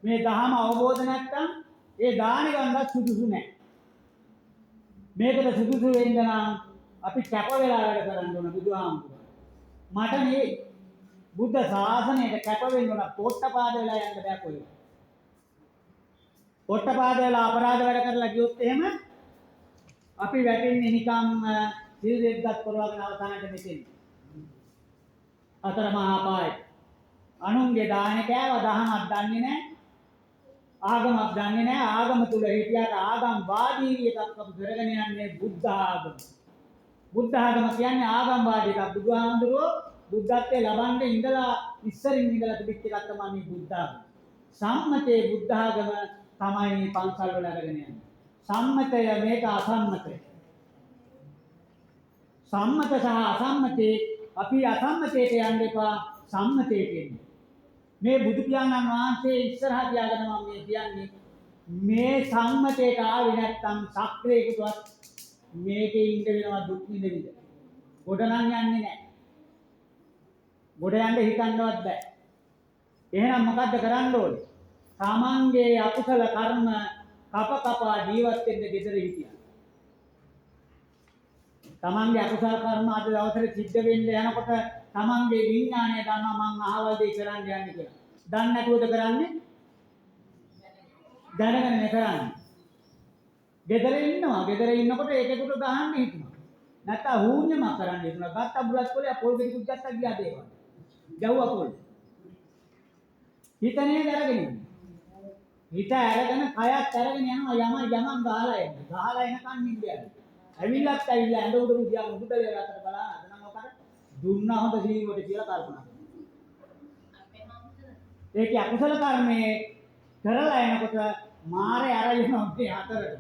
මේ දහම අවබෝධ නැත්නම් ඒ දාන ගන්නත් සුදුසු නැහැ. මේකට සුදුසු වෙන්න නම් අපි කැප වෙලා වැඩ කරන්න ඕන බුදුහාමුදුරුවෝ. මට නේ බුද්ධ ශාසනයට කැප වෙන්න ඕන පොට්ටපාද වෙලා යන්න බෑ කොහෙවත්. පොට්ටපාද වෙලා අපරාධ වැඩ කරලා ගියොත් එහෙම අපි වැටෙන්නේ නිකන් සිල් දෙද්දක් කරවගෙන අවසානට මෙතෙන්. අතර මහා පායි. අනුන්ගේ දාන කෑව දහමක් දන්නේ නැහැ. ආගමක් දන්නේ නැහැ. ආගම තුල හිටියට ආගම් වාදී එකක් අපි කරගෙන යන්නේ බුද්ධ ආගම. බුද්ධ ආගම කියන්නේ ආගම් වාදී එකක්. බුදුහාමුදුරුවෝ බුද්ධත්වයේ ලබන්නේ ඉඳලා ඉස්සරින් ඉඳලා තිබිච්ච එකක් තමයි මේ බුද්ධ ආගම. සම්මතයේ බුද්ධ ආගම තමයි පන්සල් වල අරගෙන යන්නේ. සම්මතය මේක අසම්මතය. සම්මත සහ අසම්මතේ අපි අසම්මතයට යන්න එපා සම්මතයට එන්න. මේ බුදු පියාණන් වහන්සේ ඉස්සරහා තියාගෙන මම මේ කියන්නේ මේ සම්මතයට ආවේ නැත්තම් සක්‍රියකටවත් මේකේ ඉඳ වෙනවා දුක් විඳින්න. ගොඩ නම් යන්නේ නැහැ. ගොඩ යන්න හිතන්නවත් බෑ. එහෙනම් මොකද්ද කරන්න ඕනේ? තමන්ගේ අකුසල කර්ම කපා ජීවත් වෙන්න ගෙදර හිටියා. තමන්ගේ අකුසල කර්ම අද දවසේ සිද්ධ වෙන්න යනකොට තමන්ගේ විඥාණය දන්නවා මං අහවල් දෙය කරන්න යන්නේ කියලා. දන්නේ නැතුවද කරන්නේ? දැනගෙන කරන්නේ. ගෙදර ඉන්නවා. ගෙදර ඉන්නකොට ඒකෙකුට ගහන්න හිතුණා. නැත්නම් හුණ්‍යමක් කරන්න හිතුණා. ගත්ත බුලත් කොලේ පොල් ගෙඩිකුත් ගත්තා ගියා දේවල්. ගැව්වා පොල්. හිතනේ දරගෙන ඉන්නේ. හිත අරගෙන කයත් අරගෙන යනවා යමන් ගහලා එන්නේ. ගහලා එනකන් නිින්දයන්. ඇවිල්ලත් ඇවිල්ලා ඇඳ උඩ ගියා මුදුදලේ රටට බලන්න. අද නම් ඔකට දුන්නා හොඳ සීමුවට කියලා කල්පනා කරනවා. ඒකේ අකුසල කර්මයේ කරලා එනකොට මාරේ අර යනවා මේ හතරට.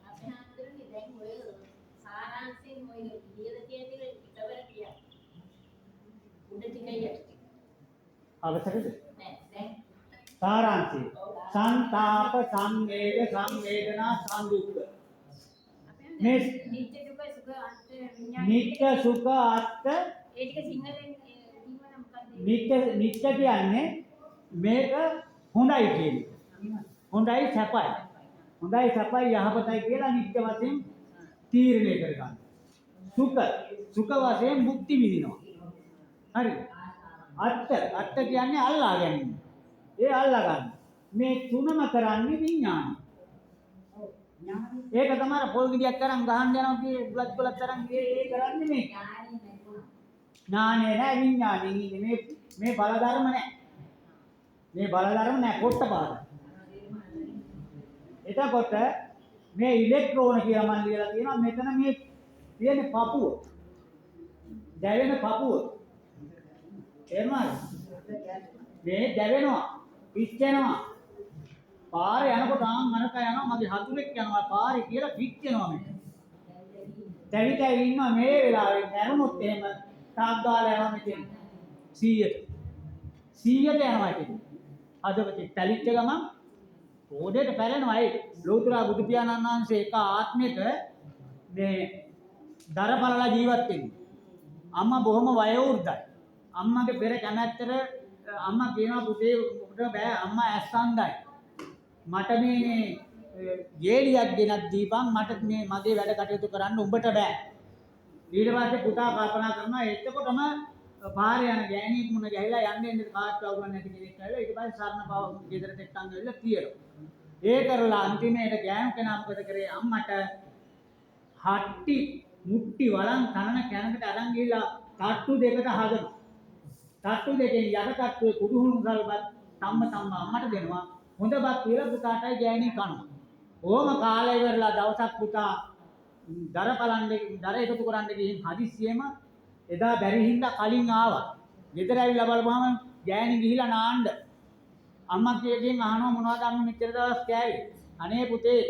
අපේ හන්දරනේ දැන් ඔය සාරාංශයෙන් ඔය ලියලා තියෙන දේ ඉතවර කියන්න. උඩ ටිකයි අවශ්‍යද? නෑ දැන් සාරාංශය. සංතාප සංවේග සංවේදනා සංදුක්ඛ. මේ නිත්‍ය දුක සුඛ අර්ථ විඥාන නිත්‍ය සුඛ අර්ථ ඒ ටික සිංහලෙන් කියවන මොකක්ද? නිත්‍ය කියන්නේ මේක හොඳයි කියන්නේ. හොඳයි සැපයි. හොඳයි සැපයි යහපතයි කියලා නිත්‍ය වශයෙන් තීරණය කරගන්න. සුඛ වශයෙන් මුක්ති විඳිනවා. හරිද? අර්ථ කියන්නේ අල්ලා ගැනීම. ඒ අල්ලා ගන්න. මේ තුනම කරන්නේ විඥානය. ඒක තමයි පොල් ගෙඩියක් කරන් ගහන්න යනවා කියේ බුලත් කොලත් තරම් ඒ කරන්නේ මේ. ඥානෙ නෑ විඥානෙ ඉන්නේ මේ බල ධර්ම නෑ. මේ බල ධර්ම නෑ පොට්ටපාද. එතකොට මේ ඉලෙක්ට්‍රෝන කියලා මම ලියලා තියෙනවා මෙතන මේ තියෙන පපුව. දැවෙන පපුව. එහෙමයි. මේ දැවෙනවා. පිච්චෙනවා. පාරේ යනකොට ආන් මනක යනවා මගේ හතුරෙක් යනවා පාරේ කියලා පිච්චෙනවා මේ. දැවිතයි ඉන්නවා මේ වෙලාවේ දැනුනොත් එහෙම තාක් ගාලා යනවා මෙතන 100ට. 100ට යනවා ඉතින්. අදවති තැලිච්ච ගමන් රෝදේට පැලෙනවා ඒ ලෞතර බුදු පියාණන් වහන්සේ එක ආත්මයක මේ දරපලලා ජීවත් වෙන්නේ. අම්මා බොහොම වයෝවෘද්ධයි. අම්මගේ පෙර කැමැත්තට අම්මා කියනවා පුතේ ඔබට බෑ අම්මා ඇස්සන්දයි. මට මේ ගේලියක් ගෙනත් දීපන් මට මේ මගේ වැඩ කටයුතු කරන්න උඹට බෑ. ඊට පස්සේ පුතා කල්පනා කරනවා එතකොටම පාරේ යන ගෑණියෙක් මුණ ගැහිලා යන්නේ කාට් වවුරක් නැති කෙනෙක් ඇවිල්ලා ඊට පස්සේ සරණ පාව ගෙදරට එක්කන් ඇවිල්ලා තියෙනවා. ඒ කරලා අන්තිමේට ගෑනු කෙනා මොකද කරේ? අම්මට හට්ටි මුට්ටි වලන් තනන කැනකට අරන් ගිහලා තට්ටු දෙකට හදනවා. තට්ටු දෙකෙන් යට තට්ටුවේ කුඩු හුණු සල්පත් තම්ම අම්මට දෙනවා. හොඳ බත් කියලා පුතාටයි ගෑණි කනවා. ඕම කාලය ඉවරලා දවසක් පුතා දර එකතු කරන්න ගිහින් හදිස්සියෙම එදා බැරි හින්දා කලින් ආවා. ගෙදර ඇවිල්ලා බලපුවම ගෑණි ගිහිලා නාන්න. අම්මා කියකින් අහනවා මොනවද අම්මා මෙච්චර දවස් කෑවේ? අනේ පුතේ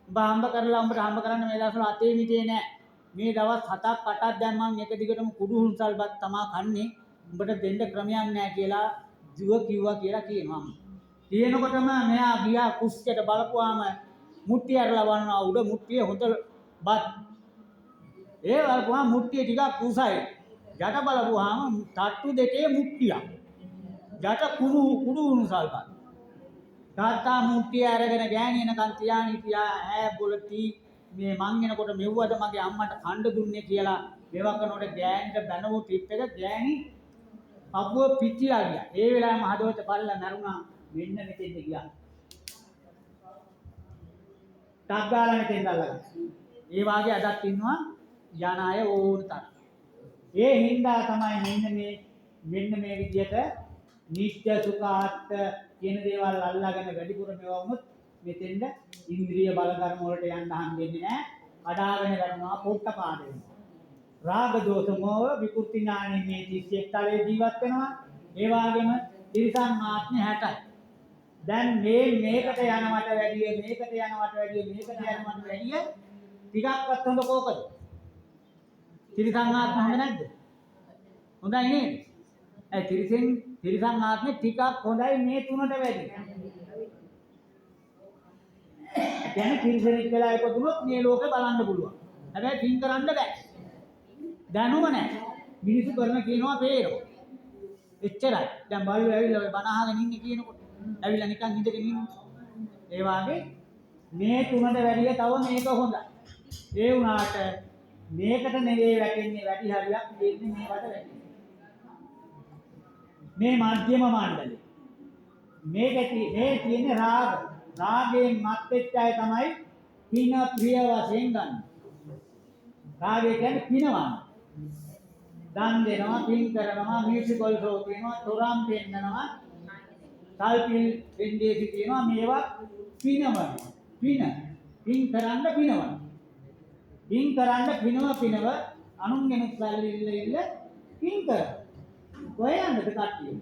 උඹ හම්බ කරලා උඹට හම්බ කරන්න මේ දවස්වල අතේ මිටේ නෑ. මේ දවස් 7ක් 8ක් දැන් මම එක දිගටම කුඩු හුන්සල්පත් තමා කන්නේ. උඹට දෙන්න ක්‍රමයක් නෑ කියලා දුව කිව්වා කියලා කියනවා. කියනකොටම මෙයා ගියා කුස්සියට බලපුවාම මුට්ටිය අරලා වන්නා උඩ මුට්ටිය හොඳ බත්. ඒ බලපුවාම මුට්ටිය ටිකක් කුසයි. යට බලපුවාම තට්ටු දෙකේ මුට්ටියක්. යට කුඩු හුන්සල්පත්. තාත්තා මුට්ටිය අරගෙන ගෑණි එනකන් තියාගෙන හිටියා ඈ බොලටි මේ මං එනකොට මෙව්වද මගේ අම්මට කණ්ඩ දුන්නේ කියලා මේවා කරනකොට ගෑණිට බැනවු ටිප් එක ගෑණි අපුව පිච්චිලා ගියා. ඒ වෙලාවෙම හදවත පල්ලා මරුණා මෙන්න මෙතෙන්ද ගියා. ටක් ගාලා මෙතෙන්ද අල්ලගත්තා. ඒ වාගේ අදත් ඉන්නවා යන අය ඕන තරම්. ඒ හින්දා තමයි මෙන්න මේ විදියට නිත්‍ය සුඛාත් කියන දේවල් අල්ලාගෙන වැඩිපුර මේවා වුණොත් මෙතෙන්ද ඉන්ද්‍රිය බල ධර්ම වලට යන්න හම්බෙන්නේ නැහැ. අඩාගෙන ගන්නවා පොට්ටපාද වෙනවා. රාග දෝෂ මොහ විකෘති ඥානෙ මේ 31 තලයේ ජීවත් වෙනවා. ඒ වගේම තිරිසන් ආත්මය 60යි. දැන් මේකට යනවට වැඩිය ටිකක්වත් හොඳ කෝකද? තිරිසන් ආත්ම හොඳ නැද්ද? හොඳයි නේද? ඒ තිරිසන් ආත්මේ ටිකක් හොඳයි මේ තුනට වැඩිය. කියන්නේ තිරිසනෙක් වෙලා ඉපදුනොත් මේ ලෝකේ බලන්න පුළුවන්. හැබැයි පින් කරන්න බෑ. දැනුම නැහැ. මිනිස්සු කරන කියනවා පේනවා. එච්චරයි. දැන් බලු ඇවිල්ලා ඔය බණ අහගෙන ඉන්නේ කියනකොට ඇවිල්ලා නිකන් ඉඳගෙන ඉන්නේ. ඒ වාගේ මේ තුනට වැඩිය තව මේක හොඳයි. ඒ වුණාට මේකට නෙවෙයි වැටෙන්නේ වැඩි හරියක් දෙන්නේ මේකට වැටෙන්නේ. මේ මධ්‍යම මණ්ඩලය. මේ තියෙන්නේ රාගයෙන් මත් වෙච්ච අය තමයි පින ප්‍රිය වශයෙන් ගන්න. රාගය කියන්නේ පිනවන්න. දන් දෙනවා, පින් කරනවා, මියුසිකල් ෂෝ තියෙනවා, තොරම් පෙන්නනවා, සල්පිල් වෙන්දේසි තියෙනවා මේවා පිනවනවා. පින් කරන්න පිනවනවා. පින් කරන්න පිනව අනුන්ගෙන සල්ලි ඉල්ල පින් කර. කොහෙන්ද කට්ටිය?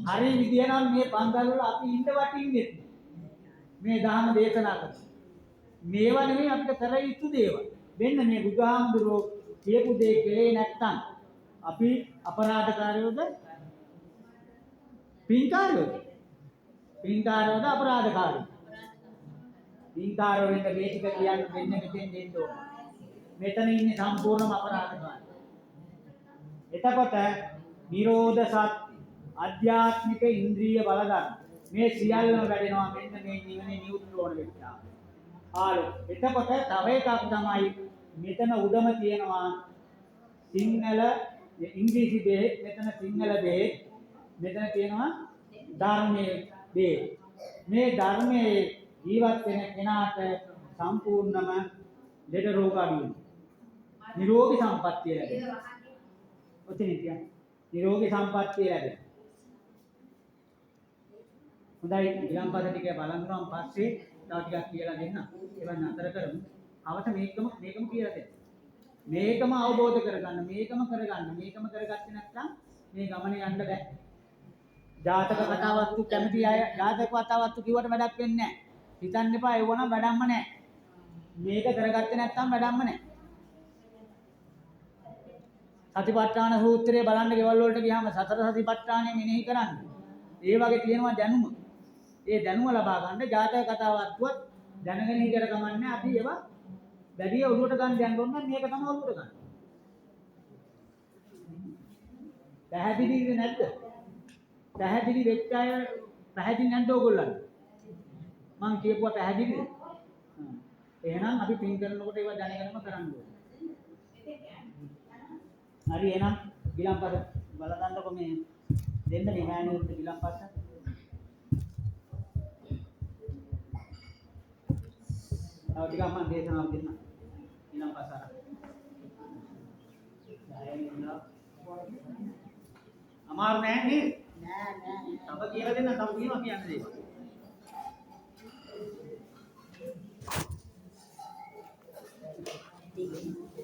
හරි විදිය නම් මේ පන්සල් වල අපි ඉන්න වටින්නේ මේ ධර්ම දේශනා කරලා. මේවා නෙමෙයි අපිට කර යුතු දේවල්. වෙන්න මේ බුදුහාමුදුරුවෝ කියපු දේ කෙරේ නැත්තම් අපි අපරාධකාරයෝද? පින්කාරයෝද අපරාධකාරයෝද? පින්කාරයෝ වෙන්න මේ ටික කියන්නේ මෙන්න මෙතෙන් දෙන්න ඕන. මෙතන ඉන්නේ සම්පූර්ණම අපරාධකාරයෝ. එතකොට නිරෝධ සත්‍ය ආධ්‍යාත්මික ඉන්ද්‍රිය බල ගන්න. මේ සියල්ලම වැඩෙනවා මෙන්න මේ නිවනේ නියුට්‍රෝන වෙච්චා. එතකොට තව එකක් තමයි මෙතන උඩම තියෙනවා සිංහල ඉංග්‍රීසි බෙහෙත්, මෙතන සිංහල බෙහෙත්, මෙතන තියෙනවා ධර්මයේ බෙහෙත්. මේ ධර්මයේ ජීවත් වෙන කෙනාට සම්පූර්ණම ලෙඩ රෝග අඩු වෙනවා. නිරෝගී සම්පත්තිය ලැබෙනවා. ඔතන කියන්නේ නිරෝගී සම්පත්තිය ලැබෙනවා. හොඳයි ඊළඟ ටික බලන්නම් පස්සේ තව ටිකක් කියලා දෙන්න. ඒවන් අතර කරමු. අවත මේකම කියලා දෙන්න. මේකම අවබෝධ කරගන්න, මේකම කරගත්තේ නැත්නම් මේ ගමනේ යන්න බෑ. ජාතක කතාවත්තු කැමති අය ජාතක කතාවත්තු කිව්වට වැඩක් වෙන්නේ නැහැ. හිතන්න එපා ඒව නම් වැඩක්ම නැහැ. මේක කරගත්තේ නැත්නම් වැඩක්ම නැහැ. සතිපට්ඨාන සූත්‍රය බලන්න ගෙවල් වලට ගියාම සතර සතිපට්ඨානෙ මෙනෙහි කරන්න. ඒ වගේ තියෙනවා දැනුම. ඒ දැනුම ලබා ගන්න ජාතක කතාවත්තුවත් දැනගෙන ඉඳලා කමන්නේ අපි ඒවා වැඩි ඔළුවට ගන්න යන්න ඕන නම් මේක තමයි ඔළුවට ගන්න. පැහැදිලිද නැද්ද? පැහැදිලි වෙච්ච අය පැහැදිලි නැද්ද ඕගොල්ලන්ට? මං කියපුවා පැහැදිලිද? එහෙනම් අපි පින් කරනකොට ඒවා දැනගෙනම කරන්න ඕනේ. හරි එහෙනම් ඊළඟට බලගන්නකො මේ දෙන්න මේ මෑණියොත් ගිලම්පස. තව ටිකක් මම දේශනාවක් දෙන්න. ගිලම්පස අර. අමාරු නෑ නේද? නෑ නෑ තව කියලා දෙන්න තව කියනවා කියන්න දේවල්.